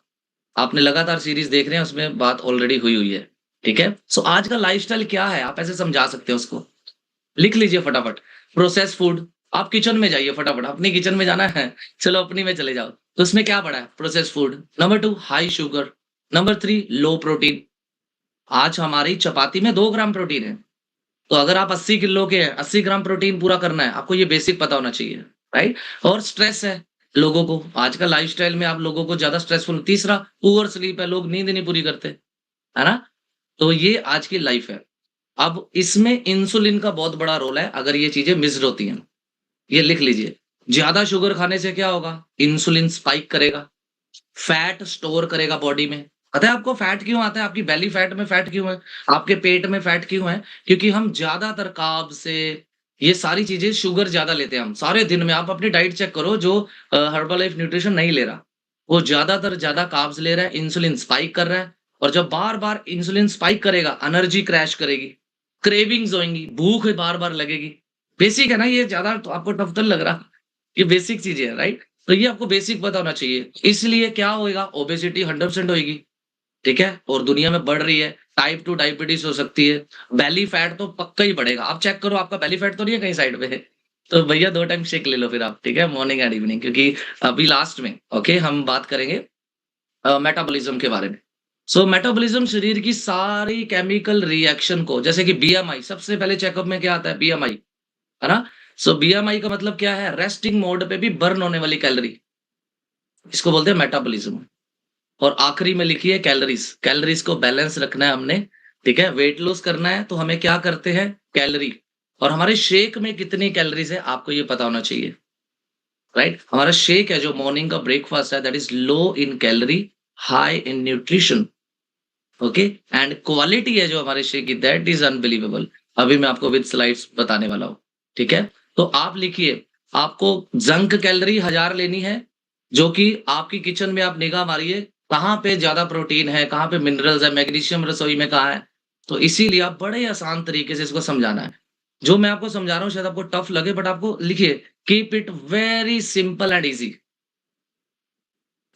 आपने लगातार सीरीज देख रहे हैं, उसमें बात ऑलरेडी हुई है, ठीक है। सो आज का लाइफस्टाइल क्या है, आप ऐसे समझा सकते हैं उसको, लिख लीजिए फटाफट। प्रोसेस फूड, आप किचन में जाइए फटाफट, अपनी किचन में जाना है, चलो अपनी में चले जाओ, तो उसमें क्या पड़ा है, process food. Number 2 high sugar, number 3 लो प्रोटीन। आज हमारी चपाती में 2 ग्राम प्रोटीन है, तो अगर आप 80 किलो के हैं, 80 ग्राम प्रोटीन पूरा करना है, आपको ये बेसिक पता होना चाहिए, राइट? और स्ट्रेस है लोगों को, आज का लाइफस्टाइल में आप लोगों को ज़्यादा स्ट्रेसफुल। तीसरा, पुअर स्लीप है, लोग नींद नहीं पूरी करते, है ना? तो ये आज की लाइफ है। अब इसमें इंसुलिन का बहुत बड़ा रोल है, अगर ये चीज़ें मिस्ड होती हैं। ये लिख लीजिए, ज़्यादा शुगर खाने से क्या होगा? इंसुलिन स्पाइक करेगा, फैट स्टोर करेगा बॉडी में। पता है आपको फैट क्यों आता है? आपकी बेली फैट में फैट क्यों है? आपके पेट में फैट क्यों है? क्योंकि हम ज़्यादातर कार्ब से ये सारी चीज़ें शुगर ज़्यादा लेते हैं हम। सारे दिन में आप अपनी डाइट चेक करो जो हर्बलाइफ न्यूट्रिशन नहीं ले रहा, वो ज़्यादातर ज़्यादा कार्ब्स ले रहा है, इंसुलिन स्पाइक कर रहा है और जब बार-बार इंसुलिन स्पाइक करेगा, एनर्जी क्रैश करेगी, क्रेविंग्स होएँगी, भूख बार-बार लगेगी। बेसिक है ना ये, ज़्यादा तो आपको टफ तो नहीं लग रहा। ये बेसिक चीज़ें हैं, राइट? तो ये आपको बेसिक पता होना चाहिए। इसलिए क्या होएगा? ओबेसिटी 100% होएगी, ठीक है? और दुनिया में बढ़ रही है, टाइप 2 डायबिटीज़ हो सकती है, बेली फैट तो पक्का ही बढ़ेगा। आप चेक करो आपका बेली फैट तो नहीं है कहीं साइड पे? तो भैया 2 टाइम शेक ले लो फिर आप, ठीक है? मॉर्निंग एंड इवनिंग, क्योंकि अभी लास्ट में ओके हम बात करेंगे मेटाबॉलिज़्म के बारे में। सो मेटाबॉलिज़्म शरीर की सारी केमिकल रिएक्शन को, जैसे कि बीएमआई, सबसे पहले चेकअप में क्या आता है? बीएमआई, है ना? सो बीएमआई का मतलब क्या है? रेस्टिंग मोड पे भी बर्न होने वाली कैलोरी, इसको बोलते हैं मेटाबॉलिज्म। और आखिरी में लिखी है कैलोरीज। कैलोरीज को बैलेंस रखना है हमने, ठीक है? वेट लॉस करना है तो हमें क्या करते हैं? कैलोरी। और हमारे शेक में कितनी कैलोरीज है आपको ये पता होना चाहिए, राइट? हमारा शेक है जो मॉर्निंग का ब्रेकफास्ट है, that is low in calorie, high in nutrition, okay? And quality है जो हमारे शेक की, दैट इज अनबिलीवेबल। अभी मैं आपको विद स्लाइड्स बताने वाला हूँ, ठीक है? तो आप लिखिए, आपको जंक कैलोरी 1000 लेनी है, जो कि आपकी किचन में आप निगाह मारिए, कहाँ पे ज़्यादा प्रोटीन है, कहाँ पे मिनरल्स है, मैग्नीशियम रसोई में कहाँ है। तो इसीलिए आप बड़े आसान तरीके से इसको समझाना है। जो मैं आपको समझा रहा हूँ शायद आपको टफ लगे, बट आपको लिखिए, keep it very simple and easy.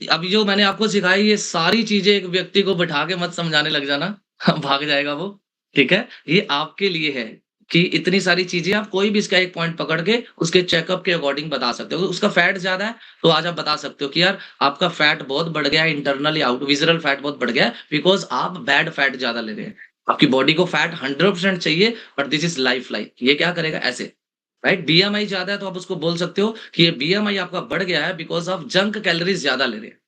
अभी जो मैंने आपको सिखाई ये सारी चीज़ें एक व्यक्ति को बिठा के मत समझाने लग जाना, भाग जाएगा वो, ठीक है? ये आपके लिए है कि इतनी सारी चीज़ें आप कोई भी इसका एक पॉइंट पकड़ के उसके चेकअप के अकॉर्डिंग बता सकते हो। उसका फैट ज़्यादा है, तो आज आप बता सकते हो कि यार आपका फैट बहुत बढ़ गया है, इंटरनली आउट विज़रल फैट बहुत बढ़ गया है, बिकॉज़ आप बैड फैट ज़्यादा ले रहे हैं। आपकी बॉडी को फैट 100% चाहिए, but this is life line. ये क्या करेगा? ऐसे, राइट? बीएमआई ज़्यादा है तो आप उसको बोल सकते हो कि ये बीएमआई आपका बढ़ गया है बिकॉज़ आप जंक कैलोरीज़ ज़्यादा ले रहे हैं,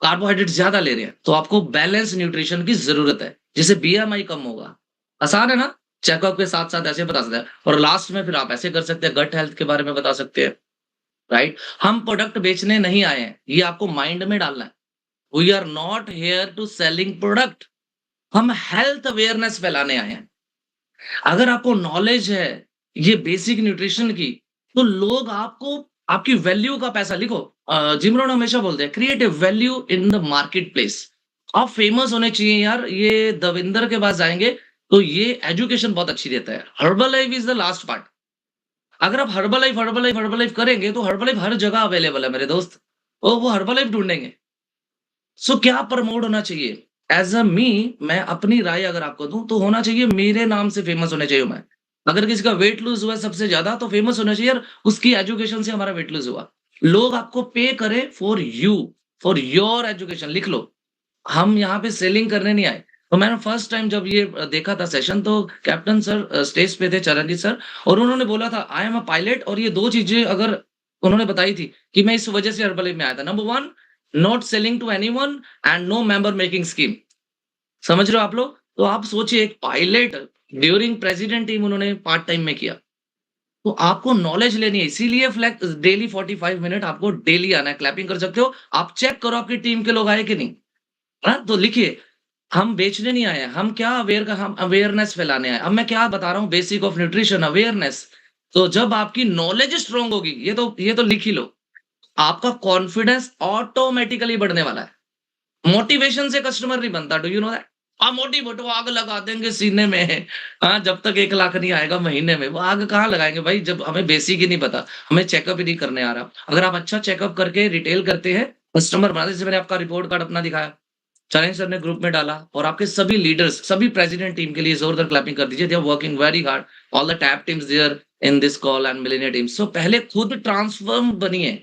कार्बोहाइड्रेट ज़्यादा ले रहे हैं, तो आपको बैलेंस न्यूट्रिशन की ज़रूरत है, जिससे बीएमआई कम होगा। आसान है ना? चेकअप के साथ-साथ ऐसे बता सकते हैं और लास्ट में फिर आप ऐसे कर सकते हैं, गट हेल्थ के बारे में बता सकते हैं, राइट? हम प्रोडक्ट बेचने नहीं आए हैं, ये आपको माइंड में डालना है। We are not here to selling product, हम हेल्थ अवेयरनेस फैलाने आए हैं। अगर आपको नॉलेज है ये बेसिक न्यूट्रिशन की, तो लोग आपको आपकी वैल्यू का पैसा लिखो। जिम रोहन हमेशा बोलते हैं create a value in the market place. आप फेमस होने चाहिए यार। ये दविंदर के पास जाएंगे तो ये एजुकेशन बहुत अच्छी देता है। Herbal life is the last part. अगर आप हर्बल लाइफ करेंगे तो हर्बल लाइफ हर जगह अवेलेबल है मेरे दोस्त, और वो हर्बल लाइफ ढूंढेंगे। सो क्या प्रमोट होना चाहिए? एज अ मी, मैं अपनी राय अगर आपको दूं तो होना चाहिए मेरे नाम से फेमस होने चाहिए मैं। अगर किसी का वेट लूज हुआ है सबसे ज्यादा तो फेमस होना चाहिए यार, उसकी एजुकेशन से हमारा वेट लूज हुआ। लोग आपको पे करें for you, for your education. लिख लो, हम यहाँ पे सेलिंग करने नहीं आए। तो मैंने फर्स्ट टाइम जब ये देखा था सेशन, तो कैप्टन सर स्टेज पे थे, चरणजीत सर, और उन्होंने बोला था आई एम अ पायलट, और ये 2 चीजें अगर उन्होंने बताई थी कि मैं इस वजह से हर्बल में आया था। Number 1, not selling to anyone and no member making scheme. समझ रहे हो आप लोग? तो आप सोचिए, एक पायलट ड्यूरिंग प्रेसिडेंट टीम उन्होंने पार्ट टाइम में किया। तो आपको नॉलेज लेनी है, इसीलिए फ्लैक्स डेली 45 मिनट आपको डेली आना है। क्लैपिंग कर सकते हो, आप चेक करो आपकी टीम के लोग आए कि नहीं। हाँ, तो लिखिए, हम बेचने नहीं आए हैं, हम क्या हम अवेयरनेस फैलाने आए। अब मैं क्या बता रहा हूँ, बेसिक ऑफ न्यूट्रिशन अवेयरनेस। तो जब आपकी नॉलेज स्ट्रांग होगी, ये तो लिख ही लो, आपका कॉन्फिडेंस ऑटोमेटिकली बढ़ने वाला है। मोटिवेशन से कस्टमर नहीं बनता, डू यू नो दैट? आप मोटिवेट हो, आग लगा देंगे सीने में। हाँ, जब तक 1 लाख नहीं आएगा महीने में, वो आग कहाँ लगाएंगे भाई, जब हमें बेसिक ही नहीं पता, हमें चेकअप ही नहीं करने आ रहा। अगर आप अच्छा चेकअप करके रिटेल करते हैं, कस्टमर बनाते, जैसे मैंने आपका रिपोर्ट कार्ड अपना दिखाया, चैलेंज सर ने ग्रुप में डाला, और आपके सभी लीडर्स, सभी प्रेसिडेंट टीम के लिए जोरदार क्लैपिंग कर दीजिए। They are working very hard, all the top teams there in this call and millionaire teams. So पहले खुद ट्रांसफॉर्म बनिए,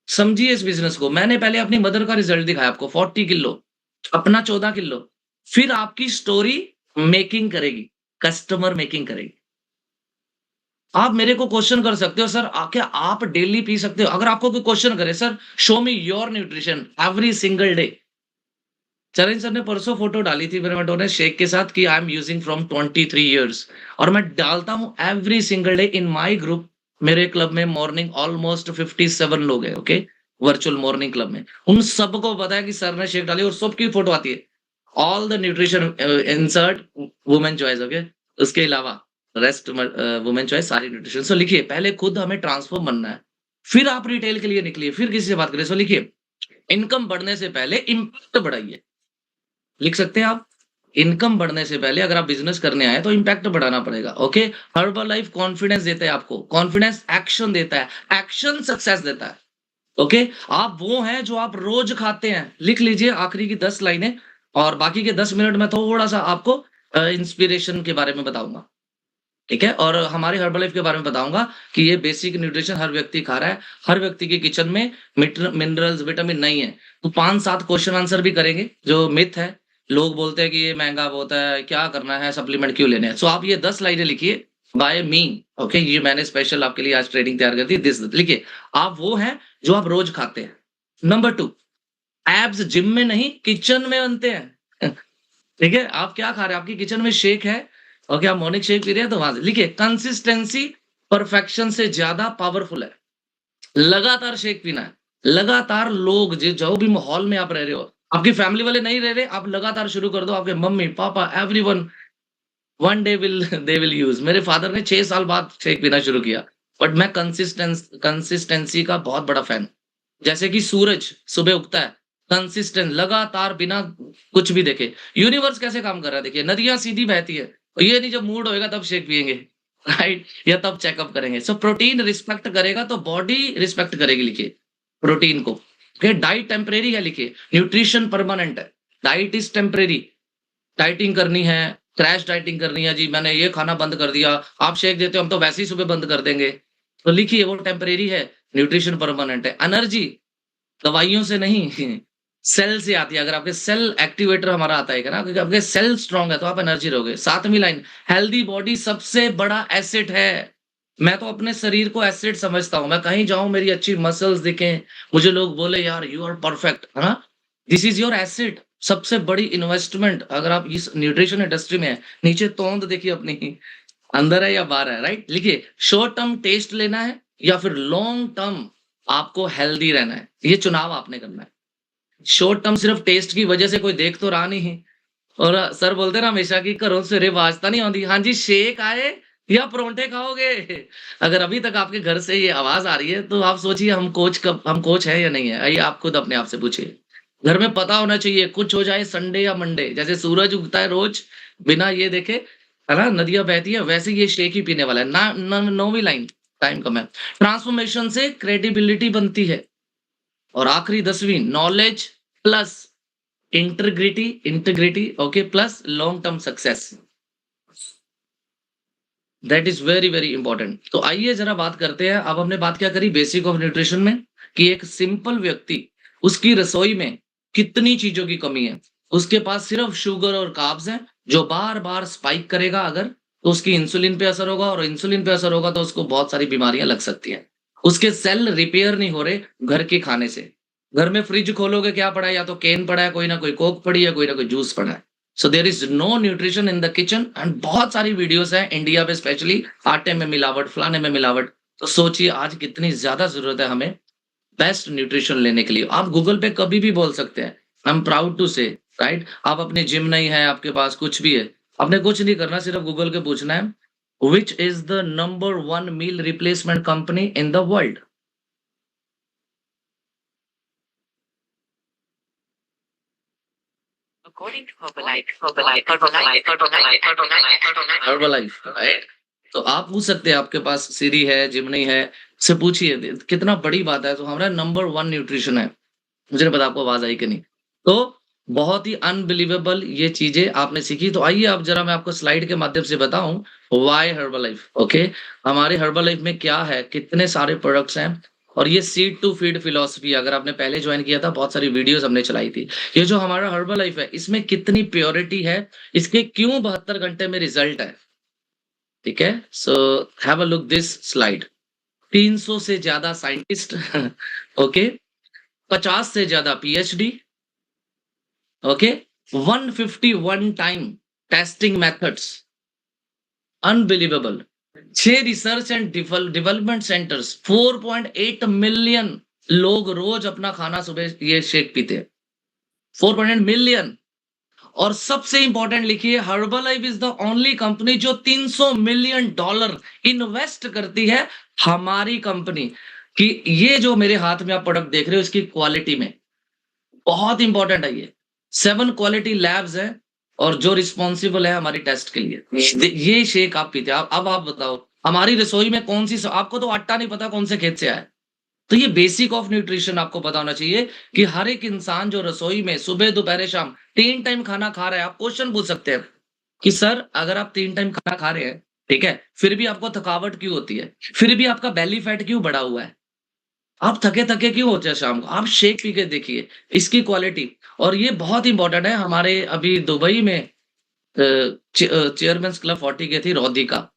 समझिए इस बिजनेस को। मैंने पहले अपनी मदर का रिजल्ट दिखाया आपको, 40 किलो, अपना 14 किलो। फिर आपकी स्टोरी मेकिंग करेगी, कस्टमर मेकिंग करेगी। आप मेरे को क्वेश्चन कर सकते हो, सर क्या आप डेली पी सकते हो? अगर आपको कोई क्वेश्चन करे, sir show me your nutrition every single day. चरण सर ने परसों फोटो डाली थी मेरे मैडोने शेक के साथ कि I am using from 23 years, और मैं डालता हूँ every single day in my group. मेरे क्लब में मॉर्निंग ऑलमोस्ट 57 लोग हैं, ओके, वर्चुअल मॉर्निंग क्लब में। उन सबको पता है कि सर ने शेक डाली और सबकी फोटो आती है। All the nutrition insert women choice, okay. उसके अलावा रेस्ट वुमेन चॉइस सारी न्यूट्रिशन। सो लिखिए, पहले खुद हमें ट्रांसफॉर्म बनना है, फिर आप रिटेल के लिए निकलिए, फिर किसी से बात करिए। सो लिखिए, इनकम बढ़ने से पहले इम्पैक्ट बढ़ाइए। लिख सकते हैं आप, इनकम बढ़ने से पहले अगर आप बिजनेस करने आए तो इम्पैक्ट बढ़ाना पड़ेगा, ओके। हर्बल लाइफ कॉन्फिडेंस देता है आपको, कॉन्फिडेंस एक्शन देता है, एक्शन सक्सेस देता है, ओके। आप वो हैं जो आप रोज खाते हैं। लिख लीजिए आखिरी की 10 लाइनें, और बाकी के 10 मिनट में थोड़ा सा आपको इंस्पिरेशन के बारे में बताऊंगा, ठीक है, और हमारे हर्बल लाइफ के बारे में बताऊंगा कि ये बेसिक न्यूट्रिशन हर व्यक्ति खा रहा है। हर व्यक्ति के किचन में मिनरल्स विटामिन नहीं है। तो 5-7 क्वेश्चन आंसर भी करेंगे जो मिथ है। लोग बोलते हैं कि ये महंगा होता है, क्या करना है, सप्लीमेंट क्यों लेने हैं। सो आप ये 10 लाइनें लिखिए बाय मी, ओके। ये मैंने स्पेशल आपके लिए आज ट्रेडिंग तैयार कर दी। दिस लिखिए, आप वो हैं जो आप रोज खाते हैं। नंबर 2, एब्स जिम में नहीं किचन में बनते हैं। ठीक है, आप क्या खा रहे हैं, आपकी किचन में शेक है, और क्या मॉर्निंग शेक पी रहे हैं, तो वहां से लिखिए, कंसिस्टेंसी परफेक्शन से ज्यादा पावरफुल है। लगातार शेक पीना है, लगातार। लोग जो भी माहौल में आप रह रहे हो, आपकी फैमिली वाले नहीं रह रहे, आप लगातार शुरू कर दो। आपके mummy papa everyone one day will they will use. मेरे फादर ने 6 साल बाद शेक पीना शुरू किया, बट मैं कंसिस्टेंसी का बहुत बड़ा फैन। जैसे कि सूरज सुबह उगता है, कंसिस्टेंट, लगातार, बिना कुछ भी देखे। यूनिवर्स कैसे काम कर रहा है देखिए, नदियां सीधी बहती है, और ये नहीं जब मूड होएगा तब शेक पिएंगे, राइट, या तब चेकअप करेंगे। सो प्रोटीन रिस्पेक्ट करेगा तो बॉडी रिस्पेक्ट करेगी, लिखिए प्रोटीन को, ओके। डाइट टेम्परेरी है, लिखिए, न्यूट्रिशन परमानेंट है। Diet is temporary. डाइटिंग करनी है, क्रैश डाइटिंग करनी है जी, मैंने ये खाना बंद कर दिया, आप शेक देते हो हम तो वैसे ही सुबह बंद कर देंगे, तो लिखिए वो टेम्परेरी है, न्यूट्रिशन परमानेंट है। एनर्जी दवाइयों से नहीं, सेल से आती है। अगर आपके सेल एक्टिवेटर हमारा आता है ना, क्योंकि आपके सेल स्ट्रांग है तो आप एनर्जी रहोगे। 7वीं लाइन, हेल्दी बॉडी सबसे बड़ा एसेट है। मैं तो अपने शरीर को एसेट समझता हूं। मैं कहीं जाऊं, मेरी अच्छी मसल्स दिखें, मुझे लोग बोले यार यू आर परफेक्ट, है ना, दिस इज योर एसेट। सबसे बड़ी इन्वेस्टमेंट अगर आप इस न्यूट्रिशन इंडस्ट्री में है, नीचे तोंद देखिए अपनी, अंदर है या बाहर है, राइट। लिखिए, शॉर्ट टर्म टेस्ट लेना है या फिर लॉन्ग टर्म आपको हेल्दी रहना है, ये चुनाव आपने करना है। शॉर्ट टर्म सिर्फ टेस्ट की वजह से कोई देख तो रहा नहीं, और सर बोलते ना हमेशा कि घरों से वाजता नहीं आती, हाँ जी शेक आए या परोंठे खाओगे। अगर अभी तक आपके घर से ये आवाज आ रही है तो आप सोचिए हम कोच है या नहीं है। आइए आप खुद अपने आप से पूछिए। घर में पता होना चाहिए, कुछ हो जाए संडे या मंडे, जैसे सूरज उगता है रोज बिना ये देखे, है ना, नदियां बहती है, वैसे ये शेक ही पीने वाला है ना। 9वीं लाइन, टाइम कम है, ट्रांसफॉर्मेशन से क्रेडिबिलिटी बनती है। और आखिरी 10वीं, knowledge plus integrity, okay, plus long term success, that is very very important. तो आइए जरा बात करते हैं। अब हमने बात क्या करी बेसिक ऑफ न्यूट्रिशन में, कि एक सिंपल व्यक्ति, उसकी रसोई में कितनी चीजों की कमी है। उसके पास सिर्फ शुगर और कार्ब्स हैं जो बार बार स्पाइक करेगा, अगर तो उसकी इंसुलिन पे असर होगा, और इंसुलिन पे असर होगा तो उसको बहुत सारी बीमारियां लग सकती हैं। उसके सेल रिपेयर नहीं हो रहे घर के खाने से। घर में फ्रिज खोलोगे क्या पड़ा है, या तो केन पड़ा है, कोई ना कोई कोक पड़ी है, कोई ना कोई जूस पड़ा है। So there is no nutrition in the kitchen. And बहुत सारी वीडियोस हैं इंडिया में, स्पेशली आटे में मिलावट, फलाने में मिलावट। तो सोचिए आज कितनी ज्यादा जरूरत है हमें बेस्ट न्यूट्रिशन लेने के लिए। आप गूगल पे कभी भी बोल सकते हैं, आई एम प्राउड टू से, राइट। आप अपनी जिम नहीं है, आपके पास कुछ भी है, आपने कुछ नहीं करना, सिर्फ गूगल के पूछना है which is the number 1 meal replacement company in the world. According to Herbalife, right. तो आप पूछ सकते हैं, आपके पास सीरी है, जिम नहीं है, से पूछिए, कितना बड़ी बात है। तो हमारा नंबर 1 न्यूट्रिशन है। मुझे नहीं पता आपको आवाज आई कि नहीं। तो बहुत ही अनबिलीवेबल ये चीजें आपने सीखी। तो आइए अब जरा मैं आपको स्लाइड के माध्यम से बताऊं व्हाई हर्बलाइफ, ओके। हमारे हर्बलाइफ में क्या है, कितने सारे प्रोडक्ट्स हैं, और ये सीड टू फीड फिलॉसफी, अगर आपने पहले ज्वाइन किया था, बहुत सारी वीडियोस हमने चलाई थी। ये जो हमारा हर्बलाइफ है, इसमें कितनी प्योरिटी है, इसके क्यों 72 घंटे में रिजल्ट है, ठीक है, so have a look this slide. 300 से ज्यादा साइंटिस्ट ओके, 50 से ज्यादा PhD, okay, 151 time testing methods, unbelievable. 6 research and development centres, 4.8 million लोग रोज अपना खाना सुबह ये शेक पीते हैं, 4.8 मिलियन। और सबसे इंपॉर्टेंट लिखिए, Herbalife is the only company जो 300 मिलियन डॉलर इन्वेस्ट करती है हमारी कंपनी कि ये जो मेरे हाथ में आप प्रोडक्ट देख रहे हो इसकी क्वालिटी में। बहुत इंपॉर्टेंट है ये। 7 क्वालिटी लैब्स है और जो रिस्पॉन्सिबल है हमारी टेस्ट के लिए। ये शेक आप पीते हैं। अब आप बताओ हमारी रसोई में कौन सी, आपको तो आटा नहीं पता कौन से खेत से आया है। तो ये बेसिक ऑफ न्यूट्रिशन आपको पता होना चाहिए कि हर एक इंसान जो रसोई में सुबह दोपहर शाम 3 टाइम खाना खा रहा है। आप क्वेश्चन पूछ सकते हैं कि सर अगर आप 3 टाइम खाना खा रहे हैं, ठीक है, फिर भी आपको थकावट क्यों होती है, फिर भी आपका बेली फैट क्यों बढ़ा हुआ है, आप थके थके क्यों होते हैं शाम को? आप शेक पी के देखिए इसकी क्वालिटी। और ये बहुत इंपॉर्टेंट है। हमारे अभी दुबई में चेयरमैन क्लब 40 की थी Radhika,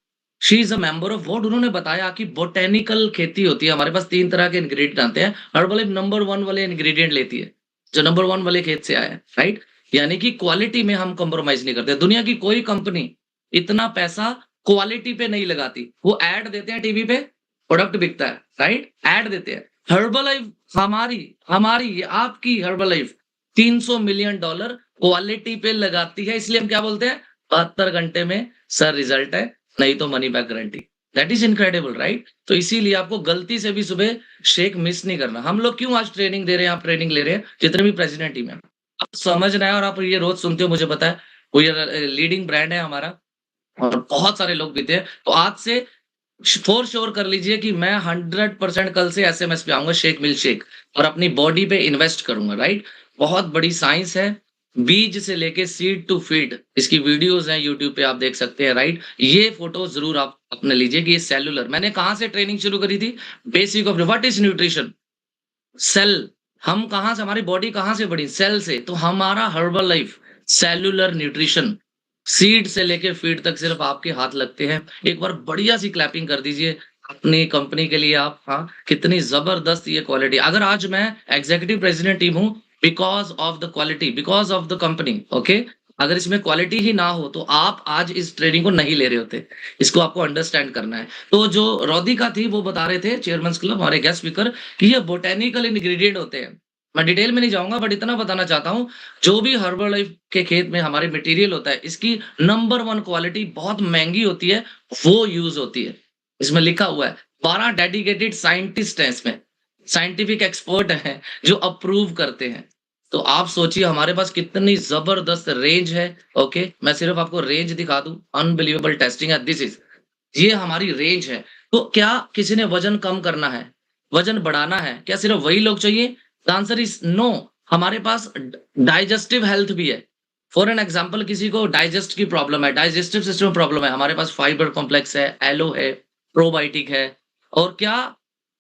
she is a member of board. उन्होंने बताया कि बोटेनिकल खेती होती है, हमारे पास 3 तरह के इंग्रेडिएंट आते हैं। हर्बलाइफ नंबर 1 वाले इंग्रेडिएंट लेती है जो नंबर 1 वाले खेत से आया है, राइट। यानी कि क्वालिटी में हम कॉम्प्रोमाइज नहीं करते। दुनिया की कोई कंपनी इतना पैसा क्वालिटी पे नहीं लगाती। वो एड देते हैं टीवी पे, प्रोडक्ट बिकता है, राइट, एड देते हैं। हर्बलाइफ हमारी हमारी आपकी हर्बलाइफ 300 मिलियन डॉलर क्वालिटी पे लगाती है। इसलिए हम क्या बोलते हैं, 72 घंटे में सर रिजल्ट है, नहीं तो money back guarantee. That is incredible, right. तो इसीलिए आपको गलती से भी सुबह शेक मिस नहीं करना। हम लोग क्यों आज ट्रेनिंग दे रहे हैं, आप ट्रेनिंग ले रहे हैं, जितने भी प्रेसिडेंट टीम है, आप समझना है। और आप ये रोज सुनते हो, मुझे पता है, वो ये लीडिंग ब्रांड है हमारा और बहुत सारे लोग पीते हैं। तो आज से फोर श्योर कर लीजिए कि मैं 100% कल से एसएमएस पे आऊंगा, शेक मिल्क शेक, और अपनी बॉडी पे इन्वेस्ट करूंगा, राइट। बहुत बड़ी साइंस है, बीज से लेके सीड टू फीड, इसकी वीडियोस हैं यूट्यूब पे, आप देख सकते हैं, राइट। ये फोटो जरूर आप अपने लीजिए कि ये सेलुलर, मैंने कहां से ट्रेनिंग शुरू करी थी, basic of what is nutrition, cell. हम कहां से, हमारी बॉडी कहां से बड़ी, सेल से। तो हमारा herbal life cellular nutrition, seed से लेके फीड तक सिर्फ आपके हाथ लगते हैं। एक बार बढ़िया सी क्लैपिंग कर दीजिए अपनी कंपनी के लिए आप। हाँ, कितनी जबरदस्त ये क्वालिटी। अगर आज मैं एग्जीक्यूटिव प्रेसिडेंट टीम हूं, because of the quality, because of the company, okay. अगर इसमें क्वालिटी ही ना हो तो आप आज इस ट्रेनिंग को नहीं ले रहे होते। इसको आपको अंडरस्टैंड करना है। तो जो राधिका थी वो बता रहे थे, चेयरमैन क्लब हमारे गेस्ट स्पीकर, कि ये बोटेनिकल इंग्रेडिएंट होते हैं। मैं डिटेल में नहीं जाऊंगा, बट इतना बताना चाहता हूं, जो भी हर्बल लाइफ के खेत में हमारे मटेरियल होता है, इसकी नंबर 1 क्वालिटी बहुत महंगी होती है, वो यूज होती है। इसमें लिखा हुआ है, 12 डेडिकेटेड साइंटिस्ट हैं इसमें, साइंटिफिक एक्सपर्ट हैं जो अप्रूव करते हैं। तो आप सोचिए हमारे पास कितनी जबरदस्त रेंज है, ओके। मैं सिर्फ आपको रेंज दिखा दूं, अनबिलीवेबल टेस्टिंग है, दिस इज, ये हमारी रेंज है। तो क्या किसी ने वजन कम करना है, वजन बढ़ाना है, क्या सिर्फ वही लोग चाहिए? The answer is no. हमारे पास डाइजेस्टिव हेल्थ भी है। फॉर एन एग्जाम्पल, किसी को डाइजेस्ट की प्रॉब्लम है, डाइजेस्टिव सिस्टम प्रॉब्लम है, हमारे पास फाइबर कॉम्प्लेक्स है, एलो है, प्रोबायोटिक है। और क्या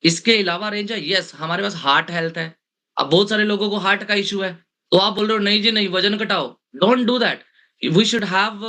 इसके अलावा रेंज है? यस, हमारे पास हार्ट हेल्थ है। अब बहुत सारे लोगों को हार्ट का इशू है, तो आप बोल रहे हो नहीं जी नहीं, वजन घटाओ। Don't do that. We should have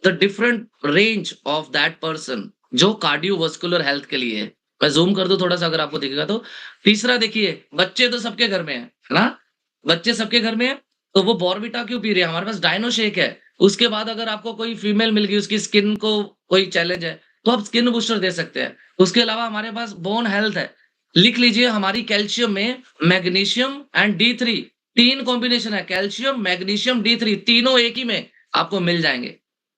the different range of that person जो कार्डियोवास्कुलर हेल्थ के लिए है। मैं जूम कर दूं थोड़ा सा, अगर आपको दिखेगा तो। तीसरा देखिए, बच्चे तो सबके घर में है ना, बच्चे सबके घर में है, तो वो बॉर्बिटा क्यों पी रहे हैं? हमारे पास डायनो शेक है। उसके बाद अगर आपको कोई फीमेल मिल गई, उसकी स्किन को कोई चैलेंज है, तो आप स्किन बूस्टर दे सकते हैं। उसके अलावा हमारे पास बोन हेल्थ है। लिख लीजिए, हमारी कैल्शियम में मैग्नीशियम एंड D3 3 कॉम्बिनेशन है, कैल्शियम मैग्नीशियम D3 तीनों एक ही में आपको मिल जाएंगे,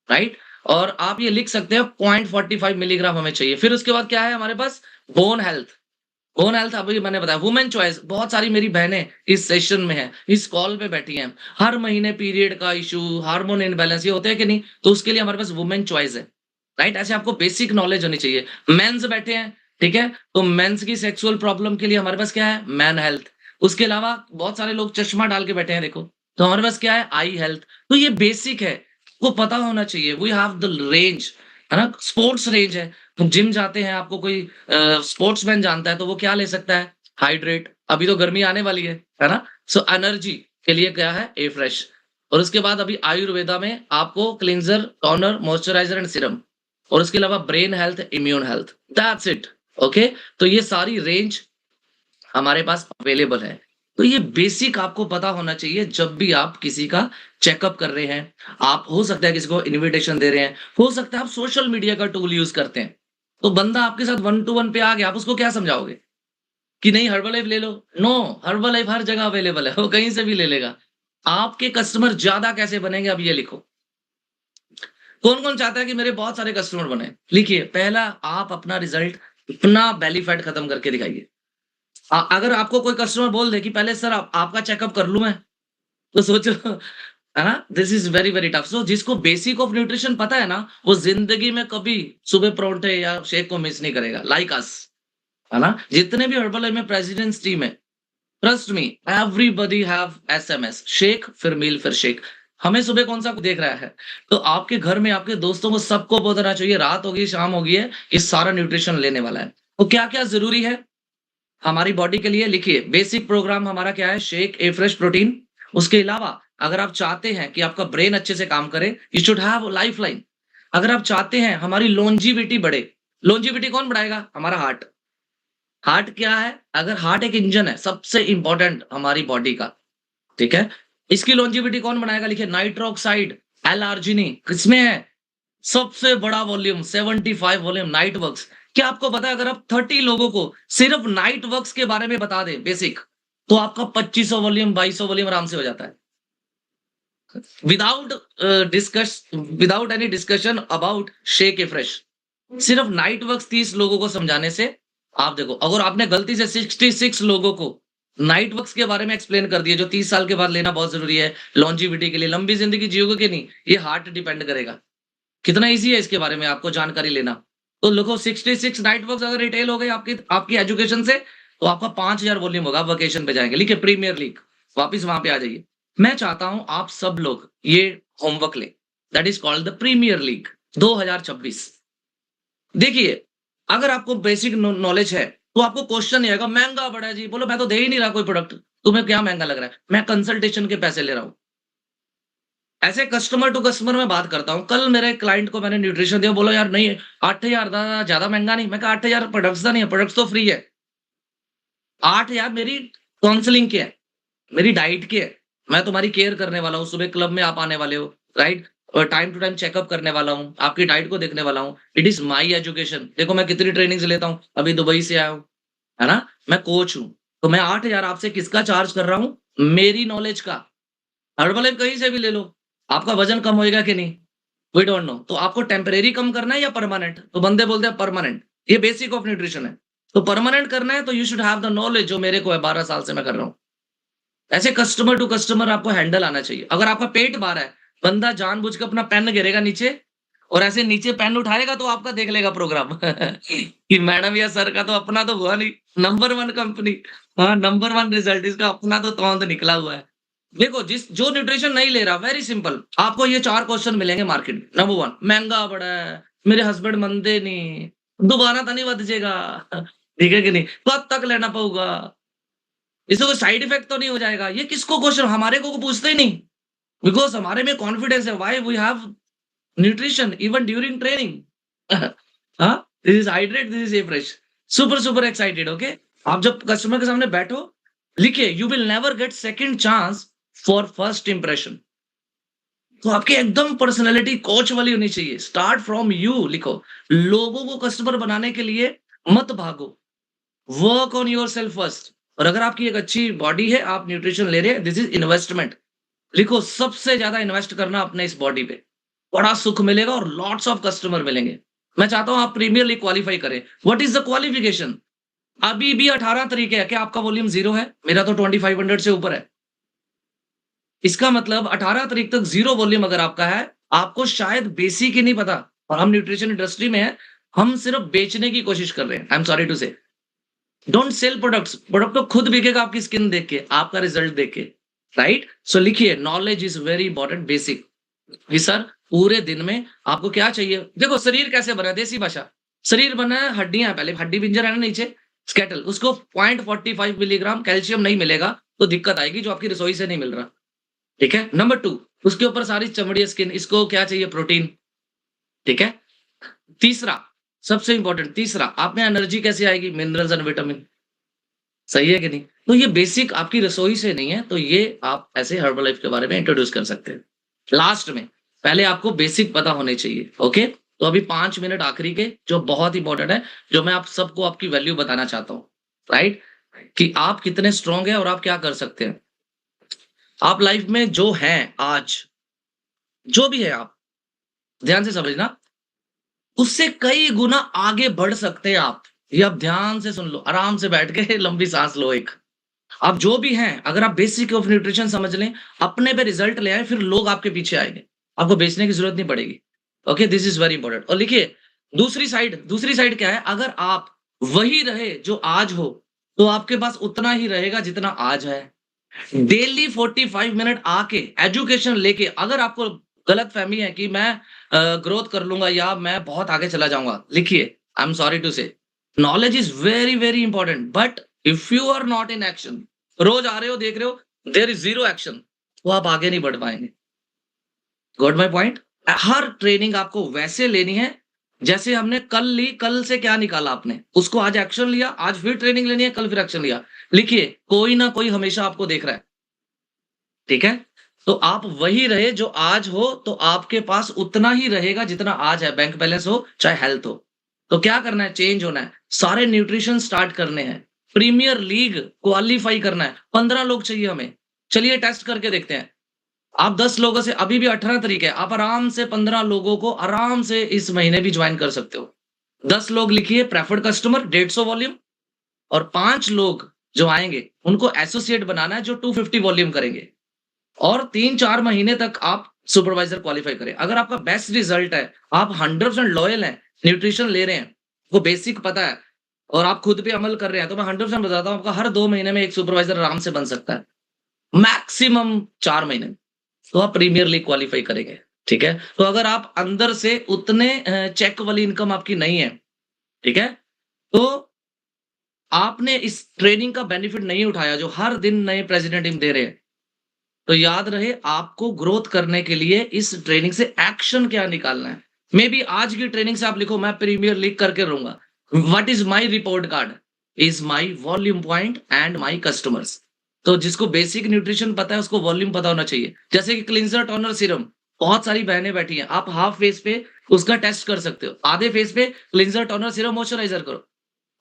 राइट। और आप ये लिख सकते हैं 0.45 मिलीग्राम हमें चाहिए। फिर उसके बाद क्या है हमारे पास? Bone health. बोन हेल्थ अभी मैंने बताया। वुमेन चॉइस, बहुत सारी मेरी बहनें इस सेशन में है, इस कॉल पे बैठी हैं, हर महीने पीरियड का इशू, हार्मोन इनबैलेंस, ये होते हैं कि नहीं? तो उसके लिए हमारे पास वुमेन चॉइस है, राइट। ऐसे आपको बेसिक नॉलेज होनी चाहिए। मेंस बैठे हैं, ठीक है, तो मेंस की सेक्सुअल प्रॉब्लम के लिए हमारे पास क्या है? Man health. उसके अलावा बहुत सारे लोग चश्मा डाल के बैठे हैं, देखो, तो हमारे पास क्या है? आई हेल्थ। तो ये बेसिक है, वो पता होना चाहिए। वी हैव द रेंज, है ना। स्पोर्ट्स रेंज है, तुम जिम जाते हैं, आपको कोई स्पोर्ट्समैन जानता है, तो वो क्या ले सकता है? हाइड्रेट। अभी तो गर्मी आने वाली है ना। सो एनर्जी के लिए क्या है? ए फ्रेश। और उसके बाद अभी आयुर्वेदा में आपको cleanser, toner, moisturiser and serum, और उसके अलावा brain health, immune health, that's it. Okay, तो ये सारी रेंज हमारे पास अवेलेबल है। तो ये बेसिक आपको पता होना चाहिए जब भी आप किसी का चेकअप कर रहे हैं। आप हो सकता है किसी को इनविटेशन दे रहे हैं, हो सकता है आप सोशल मीडिया का टूल यूज करते हैं, तो बंदा आपके साथ 1 to 1 पे आ गया, आप उसको क्या समझाओगे कि नहीं हर्बलाइफ ले लो? नो, हर्बलाइफ हर जगह अवेलेबल है, वो कहीं से भी ले लेगा। आपके कस्टमर ज्यादा कैसे बनेंगे, अब ये लिखो। कौन कौन चाहता है कि मेरे बहुत सारे कस्टमर बने? लिखिए, पहला आप अपना रिजल्ट, अपना बेली फैट खत्म करके दिखाइए। अगर आपको कोई कस्टमर बोल दे कि पहले सर आपका चेकअप कर लूं मैं, तो सोचो, है ना, this is very very tough. So जिसको बेसिक ऑफ न्यूट्रिशन पता है ना, वो जिंदगी में कभी सुबह परोंठे या शेक को मिस नहीं करेगा, लाइक अस, है ना। जितने भी हर्बल में प्रेसिडेंट्स टीम है, trust me, everybody have SMS, shake फिर मील फिर शेक। हमें सुबह कौन सा देख रहा है, तो आपके घर में आपके दोस्तों को सबको बताना चाहिए, रात होगी शाम होगी है, ये सारा न्यूट्रिशन लेने वाला है। तो क्या क्या जरूरी है हमारी बॉडी के लिए? लिखिए, बेसिक प्रोग्राम हमारा क्या है, शेक, ए फ्रेश प्रोटीन। उसके अलावा अगर आप चाहते हैं कि आपका ब्रेन अच्छे से काम करे, you should have life line. अगर आप चाहते हैं हमारी लॉन्जिविटी बढ़े, लॉन्जिविटी कौन बढ़ाएगा? हमारा हार्ट। हार्ट क्या है? अगर हार्ट एक इंजन है सबसे इंपॉर्टेंट हमारी बॉडी का, ठीक है, इसकी लॉन्जिविटी कौन बनाएगा? लिखिए, नाइट्रोक्साइड, एल-आर्जिनिन किसमें है? सबसे बड़ा वॉल्यूम 75 वॉल्यूम नाइट वर्क्स। क्या आपको पता है अगर आप 30 लोगों को सिर्फ नाइट वर्क्स के बारे में बता दें बेसिक, तो आपका 2500 वॉल्यूम 2200 वॉल्यूम आराम से हो जाता है, without any discussion about shake A fresh. सिर्फ नाइट वर्क्स 30 लोगों को समझाने से, आप देखो, अगर आपने गलती से 66 लोगों को नाइट वर्क्स के बारे में एक्सप्लेन कर दिया, जो 30 साल के बाद लेना बहुत जरूरी है लॉन्जिविटी के लिए, लंबी जिंदगी जियोगे कि नहीं, ये हार्ट डिपेंड करेगा। कितना इजी है इसके बारे में आपको जानकारी लेना। तो देखो, 66 नाइट वर्क्स अगर रिटेल हो गए आपकी एजुकेशन से, तो आपका 5000 वॉल्यूम होगा, वेकेशन पे जाएंगे। लिखिए, प्रीमियर लीग, वापिस वहां पे आ जाइए। मैं चाहता हूं आप सब लोग ये होमवर्क ले, that is called the Premier League 2026। देखिए, अगर आपको बेसिक नॉलेज है तो आपको क्वेश्चन नहीं आएगा महंगा बड़ा है जी, बोलो मैं तो दे ही नहीं रहा कोई प्रोडक्ट, तुम्हें क्या महंगा लग रहा है? मैं कंसल्टेशन के पैसे ले रहा हूं। ऐसे कस्टमर टू कस्टमर में बात करता हूं। कल मेरे क्लाइंट को मैंने न्यूट्रिशन दिया, बोलो यार नहीं 8000 ज्यादा महंगा नहीं। मैं कहा 8000 प्रोडक्ट्स का नहीं है, प्रोडक्ट्स तो फ्री है। 8000 मेरी काउंसलिंग के है, मेरी डाइट के है, मैं तुम्हारी केयर करने वाला हूँ, सुबह क्लब में आप आने वाले हो, राइट, और टाइम टू टाइम चेकअप करने वाला हूँ, आपकी डाइट को देखने वाला हूँ। It is my education. देखो मैं कितनी ट्रेनिंग्स लेता हूँ, अभी दुबई से आया हूँ, है ना, मैं कोच हूँ। तो मैं 8000 आपसे किसका चार्ज कर रहा हूँ? मेरी नॉलेज का। हर्बलाइफ कहीं से भी ले लो, आपका वजन कम होएगा कि नहीं, वी डोंट नो। तो आपको टेम्परेरी कम करना है या परमानेंट? तो बंदे बोलते हैं परमानेंट। ये बेसिक ऑफ न्यूट्रिशन है। तो परमानेंट करना है तो you should have the knowledge, जो मेरे को है, 12 साल से मैं कर रहा हूँ। ऐसे कस्टमर टू कस्टमर आपको हैंडल आना चाहिए। अगर आपका पेट बाहर है, बंदा जानबूझ के अपना पेन गिरेगा नीचे और ऐसे नीचे पेन उठाएगा तो आपका देख लेगा प्रोग्राम कि मैडम या सर का तो अपना तो हुआ नहीं, नंबर 1 कंपनी, हाँ नंबर 1 रिजल्ट, इसका अपना तो तौंद निकला हुआ है। देखो, जो न्यूट्रिशन नहीं ले रहा, वेरी सिंपल, आपको ये 4 क्वेश्चन मिलेंगे मार्केट में। नंबर 1, महंगा बड़ा है, मेरे हस्बैंड मंदे नहीं, दोबारा तो नहीं बद जाएगा, ठीक है कि नहीं, कब तक लेना पड़ेगा, इससे कोई साइड इफेक्ट तो नहीं हो जाएगा। ये किसको क्वेश्चन, हमारे को पूछते ही नहीं, बिकॉज हमारे में कॉन्फिडेंस है। Why we have nutrition even during training. हाँ, this is hydrate, this is afresh, super super excited. Okay, आप जब कस्टमर के सामने बैठो, लिखिए, you will never get second chance for first impression. तो आपकी एकदम पर्सनैलिटी कोच वाली होनी चाहिए, स्टार्ट फ्रॉम यू। लिखो, लोगों को कस्टमर बनाने के लिए मत भागो, work on your self first. और अगर आपकी एक अच्छी बॉडी है, आप न्यूट्रिशन ले रहे हैं, दिस इज इन्वेस्टमेंट। लिखो, सबसे ज्यादा इन्वेस्ट करना अपने इस बॉडी पे, बड़ा सुख मिलेगा और लॉट्स ऑफ कस्टमर मिलेंगे। मैं चाहता हूं आप प्रीमियर लीग क्वालिफाई करें। What is the qualification? अभी भी 18 तरीके है। क्या आपका वॉल्यूम 0 है? मेरा तो 2500 से ऊपर है। इसका मतलब 18 तारीख तक 0 वॉल्यूम अगर आपका है, आपको शायद बेसिक ही नहीं पता। और हम न्यूट्रिशन इंडस्ट्री में है, हम सिर्फ बेचने की कोशिश कर रहे हैं। आई एम सॉरी टू से, डोंट सेल प्रोडक्ट्स। प्रोडक्ट तो खुद बिकेगा आपकी स्किन देख के, आपका रिजल्ट देख के, राइट। सो लिखिए, knowledge is very important, basic. Sir पूरे दिन में आपको क्या चाहिए? देखो, शरीर कैसे बना है, देसी भाषा, शरीर बना है, हड्डियां हैं, पहले हड्डी पिंजर है ना नीचे, स्केटल, उसको 0.45 मिलीग्राम कैल्शियम नहीं मिलेगा तो दिक्कत आएगी, जो आपकी रसोई से नहीं मिल रहा, ठीक है। नंबर 2, उसके ऊपर सारी चमड़ी, स्किन, इसको क्या चाहिए? प्रोटीन, ठीक है। तीसरा, सबसे इंपॉर्टेंट तीसरा, आप में एनर्जी कैसे आएगी? Minerals and vitamin. सही है कि नहीं? तो ये बेसिक आपकी रसोई से नहीं है, तो ये आप ऐसे हर्बल लाइफ के बारे में इंट्रोड्यूस कर सकते हैं। लास्ट में, पहले आपको बेसिक पता होने चाहिए, ओके? तो अभी 5 मिनट आखिरी के, जो बहुत इंपॉर्टेंट है, जो मैं आप सबको आपकी वैल्यू बताना चाहता हूँ, राइट? कि आप कितने स्ट्रॉन्ग हैं और आप क्या कर सकते हैं। आप लाइफ में जो हैं आज, जो भी है आप, ध्यान से समझना, उससे कई गुना आगे बढ़ सकते हैं आप। ये आप ध्यान से सुन लो, आराम से बैठ के लंबी सांस लो एक। आप जो भी हैं, अगर आप बेसिक ऑफ न्यूट्रिशन समझ लें, अपने पे रिजल्ट ले आए, फिर लोग आपके पीछे आएंगे, आपको बेचने की जरूरत नहीं पड़ेगी। Okay, this is very important. और लिखिए, दूसरी साइड क्या है? अगर आप वही रहे जो आज हो, तो आपके पास उतना ही रहेगा जितना आज है। डेली 45 मिनट आके एजुकेशन लेके, अगर आपको गलत फहमी है कि मैं ग्रोथ कर लूंगा या मैं बहुत आगे चला जाऊंगा, लिखिए, I am sorry to say, knowledge is very very important, but if you are not in action, रोज आ रहे हो, देख रहे हो, देयर इज जीरो एक्शन, तो आप आगे नहीं बढ़ पाएंगे। Got my point? Her training आपको वैसे लेनी है जैसे हमने कल ली, कल से क्या निकाला आपने, उसको आज एक्शन लिया, आज फिर ट्रेनिंग लेनी है, कल फिर एक्शन लिया। लिखिए, कोई ना कोई हमेशा आपको देख रहा है, ठीक है? तो आप वही रहे जो आज हो, तो आपके पास उतना ही रहेगा जितना आज है, बैंक बैलेंस हो चाहे हेल्थ हो। तो क्या करना है? चेंज होना है, सारे न्यूट्रिशन स्टार्ट करने हैं, प्रीमियर लीग क्वालिफाई करना है। 15 लोग चाहिए हमें, चलिए टेस्ट करके देखते हैं। आप 10 लोगों से, अभी भी 18 तरीके हैं, आप आराम से 15 लोगों को आराम से इस महीने भी ज्वाइन कर सकते हो। 10 लोग लिखिए प्रेफर्ड कस्टमर 150 वॉल्यूम, और 5 लोग जो आएंगे उनको एसोसिएट बनाना है जो 250 वॉल्यूम करेंगे, और 3-4 महीने तक आप सुपरवाइजर क्वालिफाई करें। अगर आपका बेस्ट रिजल्ट है, आप 100% लॉयल हैं, न्यूट्रिशन ले रहे हैं, वो बेसिक पता है, और आप खुद पे अमल कर रहे हैं, तो मैं 100% बताता हूँ, आपका हर 2 महीने में एक सुपरवाइजर आराम से बन सकता है, मैक्सिमम 4 महीने, तो आप प्रीमियर लीग क्वालिफाई करेंगे, ठीक है? तो अगर आप अंदर से उतने चेक वाली इनकम आपकी नहीं है, ठीक है, तो आपने इस ट्रेनिंग का बेनिफिट नहीं उठाया जो हर दिन नए प्रेसिडेंट टीम दे रहे हैं, तो याद रहे, आपको ग्रोथ करने के लिए इस ट्रेनिंग से एक्शन क्या निकालना है। मे बी आज की ट्रेनिंग से आप लिखो, मैं प्रीमियर लीग करके रहूंगा। What is my report card? Is my volume point and my customers. तो जिसको बेसिक न्यूट्रिशन पता है, उसको वॉल्यूम पता होना चाहिए। जैसे कि क्लिंजर टोनर सीरम, बहुत सारी बहनें बैठी हैं, आप हाफ फेस पे उसका टेस्ट कर सकते हो, आधे फेस पे क्लिंजर टोनर सीरम मॉइस्चराइजर करो,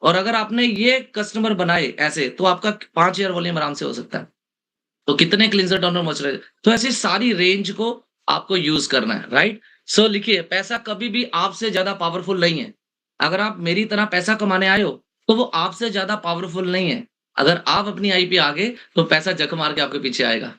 और अगर आपने ये कस्टमर बनाए ऐसे, तो आपका 5 ईयर वॉल्यूम आराम से हो सकता है। तो कितने क्लिंजर टोनर मॉइस्चराइजर, तो ऐसी सारी रेंज को आपको यूज करना है, राइट? सो लिखिए, पैसा कभी भी आपसे ज्यादा पावरफुल नहीं है। अगर आप मेरी तरह पैसा कमाने आए हो, तो वो आपसे ज्यादा पावरफुल नहीं है। अगर आप अपनी आई पे आगे, तो पैसा जक मार के आपके पीछे आएगा।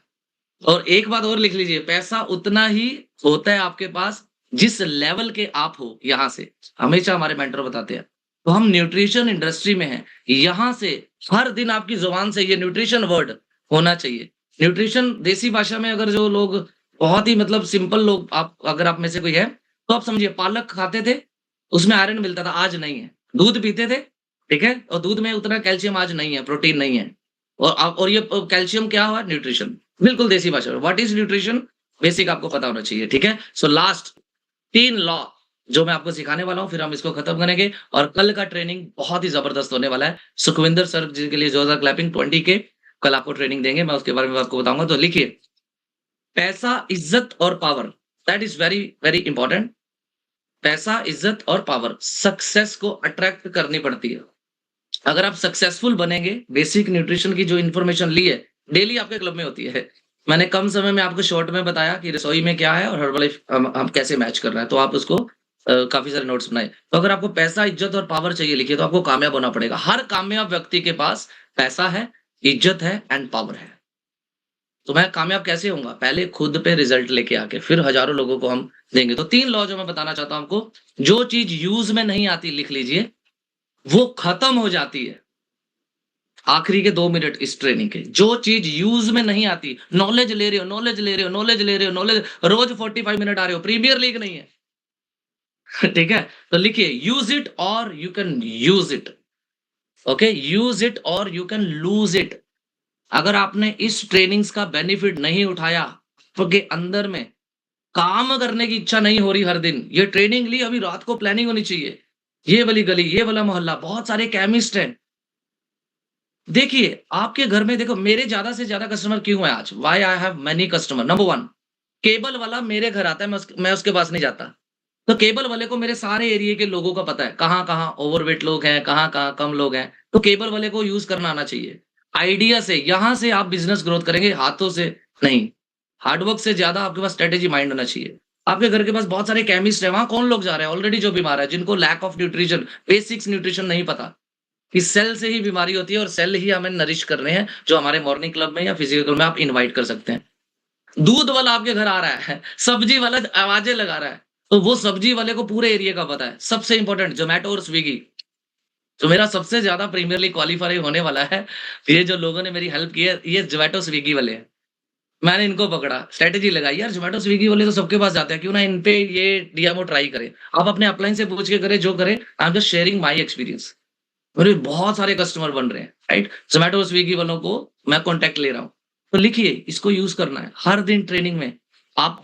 और एक बात और लिख लीजिए, पैसा उतना ही होता है आपके पास जिस लेवल के आप हो। यहां से हमेशा हमारे मेंटर बताते हैं, तो हम न्यूट्रिशन इंडस्ट्री में हैं, यहां से हर दिन आपकी जुबान से ये न्यूट्रिशन वर्ड होना चाहिए। न्यूट्रिशन देसी भाषा में, अगर जो लोग बहुत ही मतलब सिंपल लोग, आप अगर आप में से कोई है, तो आप समझिए, पालक खाते थे, उसमें आयरन मिलता था, आज नहीं है। दूध पीते थे, ठीक है, और दूध में उतना कैल्शियम आज नहीं है, प्रोटीन नहीं है। और ये कैल्शियम क्या हुआ? न्यूट्रिशन। बिल्कुल देसी भाषा में, व्हाट इज न्यूट्रिशन, बेसिक आपको पता होना चाहिए, ठीक है? सो लास्ट 3 लॉ जो मैं आपको सिखाने वाला हूँ, फिर हम इसको खत्म करेंगे, और कल का ट्रेनिंग बहुत ही जबरदस्त होने वाला है। सुखविंदर सर जी के लिए जोरदार क्लैपिंग। 20 के कल आपको ट्रेनिंग देंगे, मैं उसके बारे में आपको बताऊंगा। तो लिखिए, पैसा, इज्जत और power, that is very very important. पैसा, इज्जत और पावर सक्सेस को अट्रैक्ट करनी पड़ती है। अगर आप सक्सेसफुल बनेंगे, बेसिक न्यूट्रिशन की जो इन्फॉर्मेशन ली है, डेली आपके क्लब में होती है। मैंने कम समय में आपको शॉर्ट में बताया कि रसोई में क्या है और हर्बलाइफ हम कैसे मैच कर रहे हैं, तो आप उसको काफी सारे नोट्स बनाए। तो अगर आपको पैसा, इज्जत और पावर चाहिए, लिखिए, तो आपको कामयाब होना पड़ेगा। हर कामयाब व्यक्ति के पास पैसा है, इज्जत है एंड पावर है। तो मैं कामयाब कैसे होऊंगा? पहले खुद पे रिजल्ट लेके आके, फिर हजारों लोगों को हम देंगे। तो 3 लॉ जो मैं बताना चाहता हूं आपको, जो चीज यूज में नहीं आती, लिख लीजिए, वो खत्म हो जाती है। आखिरी के 2 मिनट इस ट्रेनिंग के, जो चीज यूज में नहीं आती, नॉलेज ले रहे हो, नॉलेज ले रहे हो, नॉलेज ले रहे हो, नॉलेज रोज 45 मिनट आ रहे हो, प्रीमियर लीग नहीं है ठीक है? तो लिखिए, यूज इट और you can use it. Okay, use it और यू कैन लूज इट। अगर आपने इस ट्रेनिंग्स का बेनिफिट नहीं उठाया, आपके अंदर में काम करने की इच्छा नहीं हो रही हर दिन, ये ट्रेनिंग ली, अभी रात को प्लानिंग होनी चाहिए। ये वाली गली, ये वाला मोहल्ला, बहुत सारे केमिस्ट हैं। देखिए, आपके घर में देखो मेरे ज़्यादा से ज़्यादा कस्टमर क्यों हैं आज? Why I have many customer? Number 1 cable वाला मेरे घर आता है, मैं उसके पास नहीं जाता। तो केबल वाले को मेरे सारे एरिया के लोगों का पता है, कहाँ-कहाँ ओवरवेट लोग हैं, कहाँ-कहाँ कम लोग हैं। तो केबल वाले को यूज़ करना आना चाहिए। आइडिया से, यहाँ से आप बिज़नेस ग्रोथ करेंगे, हाथों से नहीं। हार्ड वर्क से ज़्यादा आपके पास स्ट्रैटेजी माइंड होना चाहिए। आपके घर के पास बहुत सारे केमिस्ट हैं, वहाँ कौन लोग जा रहे हैं? ऑलरेडी जो बीमार है, जिनको lack of nutrition, basics nutrition नहीं पता। कि सेल से ही बीमारी होती है और सेल ही हमें नरिश कर रहे हैं, जो हमारे मॉर्निंग क्लब में या फिजिकल क्लब में आप इनवाइट कर सकते हैं। दूध वाला आपके घर आ रहा है, सब्जी वाला आवाजें लगा रहा है, तो वो सब्जी वाले को पूरे एरिया का पता है। सबसे इंपॉर्टेंट ज़ोमैटो और स्विगी, जो मेरा सबसे ज़्यादा प्रीमियर लीग क्वालीफाई होने वाला है, ये जो लोगों ने मेरी हेल्प की है, ये ज़ोमैटो, स्विगी वाले हैं। मैंने इनको पकड़ा, स्ट्रैटेजी लगाई, यार ज़ोमैटो, स्विगी वाले तो सबके पास जाते हैं, क्यों ना इन पे ये डीएमओ ट्राई करें। आप अपने अपलाइन से पूछ के करें, जो करें, I am just sharing my experience. मेरे बहुत सारे कस्टमर बन रहे हैं, राइट? ज़ोमैटो, स्विगी वालों को मैं कॉन्टैक्ट ले रहा हूँ। तो लिखिए, इसको यूज़ करना है। हर दिन ट्रेनिंग में आप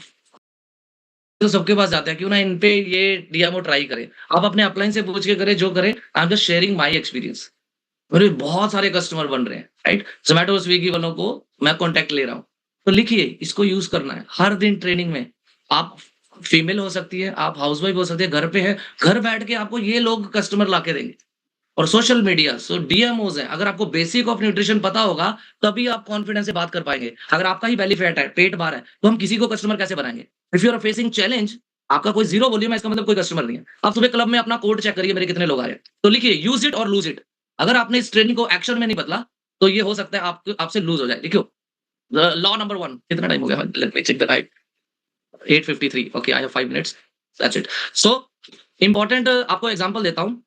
तो सबके पास जाते हैं, क्यों ना इन पे ये डीएमओ ट्राई करें। आप अपने अपलाइन से पूछ के करें, जो करें, I am just sharing my experience. मेरे बहुत सारे कस्टमर बन रहे हैं, राइट? ज़ोमैटो, स्विगी वालों को मैं कॉन्टैक्ट ले रहा हूँ। तो लिखिए, इसको यूज़ करना है। हर दिन ट्रेनिंग में आप फीमेल हो सकती है, आप हाउसवाइफ हो सकती है, घर पे है, घर बैठ के आपको ये लोग कस्टमर लाके देंगे। और सोशल मीडिया, सो डीएमओज़ हैं, अगर आपको बेसिक ऑफ न्यूट्रिशन पता होगा, तभी आप कॉन्फिडेंस से बात कर पाएँगे। अगर आपका ही बेली फैट है, पेट बाहर है, तो हम किसी को कस्टमर कैसे बनाएँगे? If you are facing challenge, आपका कोई ज़ीरो वॉल्यूम है, इसका मतलब कोई कस्टमर नहीं है। आप सुबह क्लब में अपना कोड चेक करिए, मेरे कितने लोग आ रहे हैं। तो लिखिए, यूज़ इट और लूज़ इट। अगर आपने इस ट्रेनिंग को एक्शन में नहीं बदला, तो ये हो सकता है आपसे लूज़ हो जाए। लिखियो, लॉ नंबर 1, कितना टाइम हो गया? Let me check the time, 8:53, okay, I have 5 minutes, that's it. So important आपको एग्जांपल देता हूँ।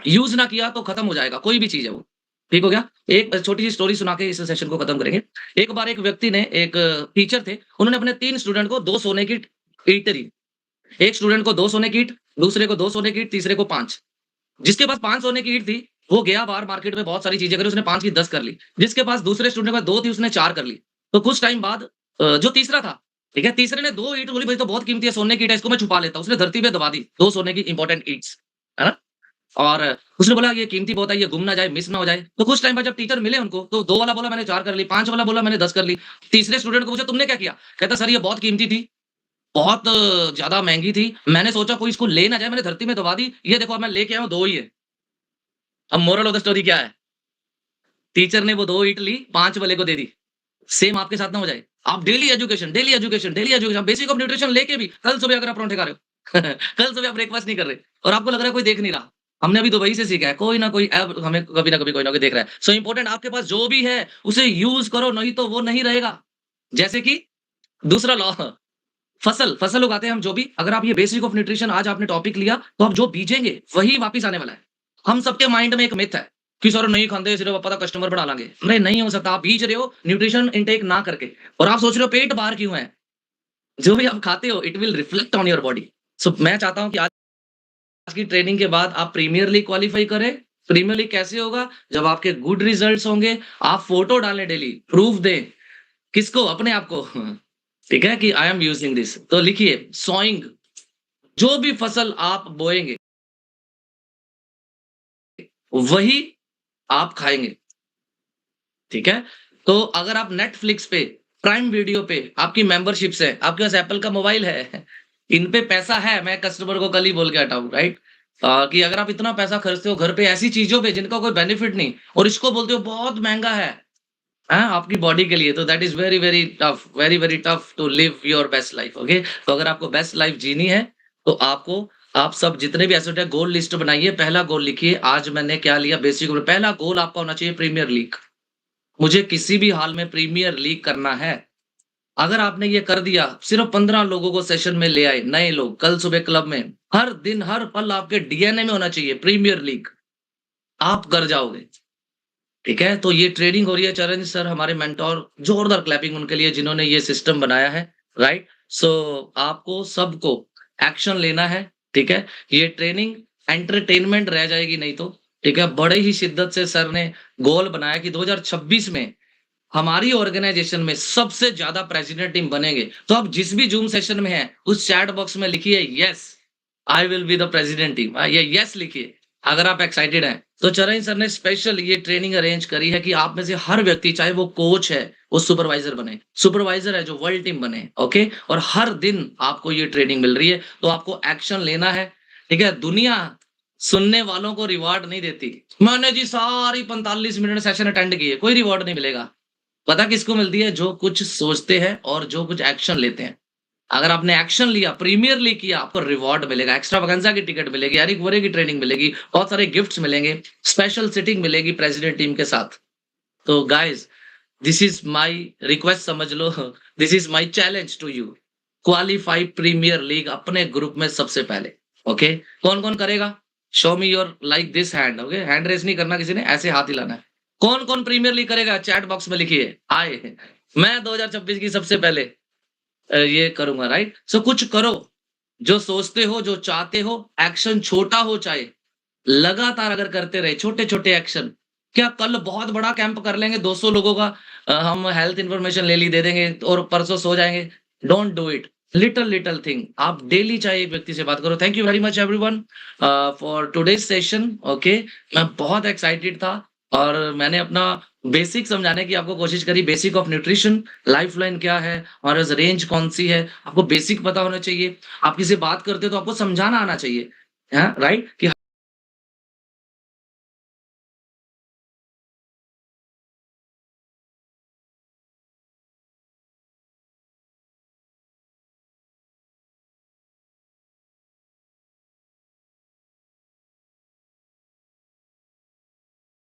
यूज़ ना किया तो खत्म हो जाएगा, कोई भी चीज़ है वो। ठीक हो गया? एक छोटी-सी स्टोरी सुना के इस सेशन को खत्म करेंगे। एक बार एक व्यक्ति ने, एक टीचर थे, उन्होंने अपने 3 स्टूडेंट को 2 सोने की ईंटें दी। एक स्टूडेंट को 2 सोने की ईंट, दूसरे को 2 सोने की ईंट, तीसरे को 5। जिसके पास 5 सोने की ईंट थी, वो गया बाहर मार्केट में, बहुत सारी चीज़ें करी, उसने 5 की 10 कर ली। जिसके पास दूसरे स्टूडेंट के पास 2 थी, उसने 4 कर ली। तो कुछ टाइम बाद जो तीसरा था, ठीक है? तीसरे ने 2 ईंट बोली, भाई तो बहुत कीमती है, सोने की ईंट है, इसको मैं छुपा लेता हूँ। उसने धरती पे दबा दी, 2 सोने की इम्पोर्टेंट ईंट्स, है ना? और उसने बोला ये कीमती बहुत है, ये गुम ना जाए, मिस ना हो जाए। तो कुछ टाइम बाद जब टीचर मिले उनको, तो 2 वाला बोला मैंने 4 कर ली, 5 वाला बोला मैंने 10 कर ली। तीसरे स्टूडेंट को पूछा तुमने क्या किया? कहता सर ये बहुत कीमती थी, बहुत ज़्यादा महँगी थी। मैंने सोचा कोई इसको ले ना जाए, मैंने धरती में दबा दी। ये देखो अब मैं लेके आया हूँ, 2 ही है। अब मोरल ऑफ द स्टोरी क्या है? टीचर ने वो 2 ईंट ली, 5 वाले को दे दी। सेम आपके साथ ना हो जाए। आप daily education, daily education, daily education, basic of nutrition लेके भी कल सुबह अगर आप पराठे खा रहे हो, कल सुबह आप ब्रेकफास्ट नहीं कर रहे और आपको लग रहा है कोई देख नहीं रहा। हमने अभी दुबई से सीखा है, कोई ना कोई ऐप हमें कभी ना कभी कोई ना कोई देख रहा है। सो इम्पोर्टेंट आपके पास जो भी है उसे यूज़ करो, नहीं तो वो नहीं रहेगा। जैसे कि दूसरा लॉ, फसल उगाते हैं हम जो भी, अगर आप ये बेसिक ऑफ न्यूट्रिशन आज आपने टॉपिक लिया, तो आप जो बीजेंगे वही वापस आने वाला है। हम सबके माइंड में एक मिथ है कि सर नहीं खाते सिर्फ पता कस्टमर बढ़ा लांगे। अरे नहीं हो सकता, आप बीज रहे हो न्यूट्रिशन इनटेक ना करके, और आप सोच रहे हो पेट बाहर क्यों है। जो भी आप खाते हो it will reflect on your body. So मैं चाहता हूं कि आज की ट्रेनिंग के बाद आप प्रीमियर लीग क्वालिफाई करें। प्रीमियर लीग कैसे होगा? जब आपके गुड रिजल्ट्स होंगे, आप फोटो डालें, डेली प्रूफ दें। किसको? अपने आप को। ठीक है कि आई एम यूजिंग दिस। तो लिखिए, सोइंग, जो भी फसल आप बोएंगे वही आप खाएंगे। ठीक है? तो अगर आप नेटफ्लिक्स पे, प्राइम वीडियो पे आपकी मेंबरशिप्स है, आपके पास एप्पल का मोबाइल है, इन पे पैसा है, मैं कस्टमर को कल ही बोल के हटाऊं, राइट? कि अगर आप इतना पैसा खर्चते हो घर पे ऐसी चीजों पे जिनका कोई बेनिफिट नहीं, और इसको बोलते हो बहुत महंगा है, हाँ, आपकी बॉडी के लिए, तो that is very very tough, very very tough to live your best life. Okay, तो अगर आपको बेस्ट लाइफ जीनी है, तो आपको, आप सब जितने भी एसेट है, गोल लिस्ट बनाइए। पहला गोल लिखिए, आज मैंने क्या लिया बेसिक। पहला गोल आपका होना चाहिए प्रीमियर लीग। मुझे किसी भी हाल में प्रीमियर लीग करना है। अगर आपने ये कर दिया, सिर्फ 15 लोगों को सेशन में ले आए, नए लोग, कल सुबह क्लब में, हर दिन हर पल आपके डीएनए में होना चाहिए प्रीमियर लीग, आप कर जाओगे। ठीक है? तो ये ट्रेनिंग हो रही है चरण सर, हमारे मेंटोर, जोरदार क्लैपिंग उनके लिए जिन्होंने ये सिस्टम बनाया है, राइट? सो आपको सबको एक्शन लेना है। ठीक है? ये ट्रेनिंग एंटरटेनमेंट रह जाएगी नहीं तो। ठीक है? बड़े ही शिद्दत से सर ने गोल बनाया कि 2026 में हमारी ऑर्गेनाइजेशन में सबसे ज्यादा प्रेसिडेंट टीम बनेंगे, तो आप जिस भी जूम सेशन में हैं, उस चैट बॉक्स में लिखिए yes I will be the president team. ये यस लिखिए अगर आप एक्साइटेड हैं। तो चरण सर ने स्पेशल ये ट्रेनिंग अरेंज करी है कि आप में से हर व्यक्ति, चाहे वो कोच है, वो सुपरवाइजर बने, सुपरवाइजर है जो वर्ल्ड टीम बने, ओके। और हर दिन आपको ये ट्रेनिंग मिल रही है, तो आपको एक्शन लेना है, ठीक है। दुनिया सुनने वालों को रिवॉर्ड नहीं देती। मैंने जी सारी 45 मिनट सेशन अटेंड किए, कोई रिवॉर्ड नहीं मिलेगा। पता किसको मिलती है? जो कुछ सोचते हैं और जो कुछ एक्शन लेते हैं। अगर आपने एक्शन लिया, प्रीमियर लीग किया, आपको रिवॉर्ड मिलेगा, एक्स्ट्रावेगेंजा की टिकट मिलेगी, एरिक वोरे की ट्रेनिंग मिलेगी, बहुत सारे गिफ्ट्स मिलेंगे, स्पेशल सिटिंग मिलेगी प्रेसिडेंट टीम के साथ। तो guys, this is my request, समझ लो, this is my challenge to you. Qualify premier league अपने ग्रुप में सबसे पहले, ओके। कौन कौन करेगा? Show me your like this hand, okay. Hand raise नहीं करना किसी ने, ऐसे हाथ हिलाना है। कौन कौन प्रीमियर लीग करेगा? चैट बॉक्स में लिखिए आए। मैं 2026 की सबसे पहले ये करूंगा, राइट। सो कुछ करो, जो सोचते हो, जो चाहते हो, एक्शन छोटा हो चाहे, लगातार अगर करते रहे छोटे छोटे एक्शन, क्या कल बहुत बड़ा कैंप कर लेंगे 200 लोगों का, हम हेल्थ इंफॉर्मेशन ले ली दे देंगे और परसों सो जाएंगे? Don't do it. Little little thing, आप डेली चाहे एक व्यक्ति से बात करो। Thank you very much everyone for today's session, okay. मैं बहुत एक्साइटेड था और मैंने अपना बेसिक समझाने की आपको कोशिश करी। बेसिक ऑफ न्यूट्रिशन, लाइफलाइन क्या है और रेंज कौन सी है, आपको बेसिक पता होना चाहिए। आप किसी से बात करते हो तो आपको समझाना आना चाहिए, राइट, कि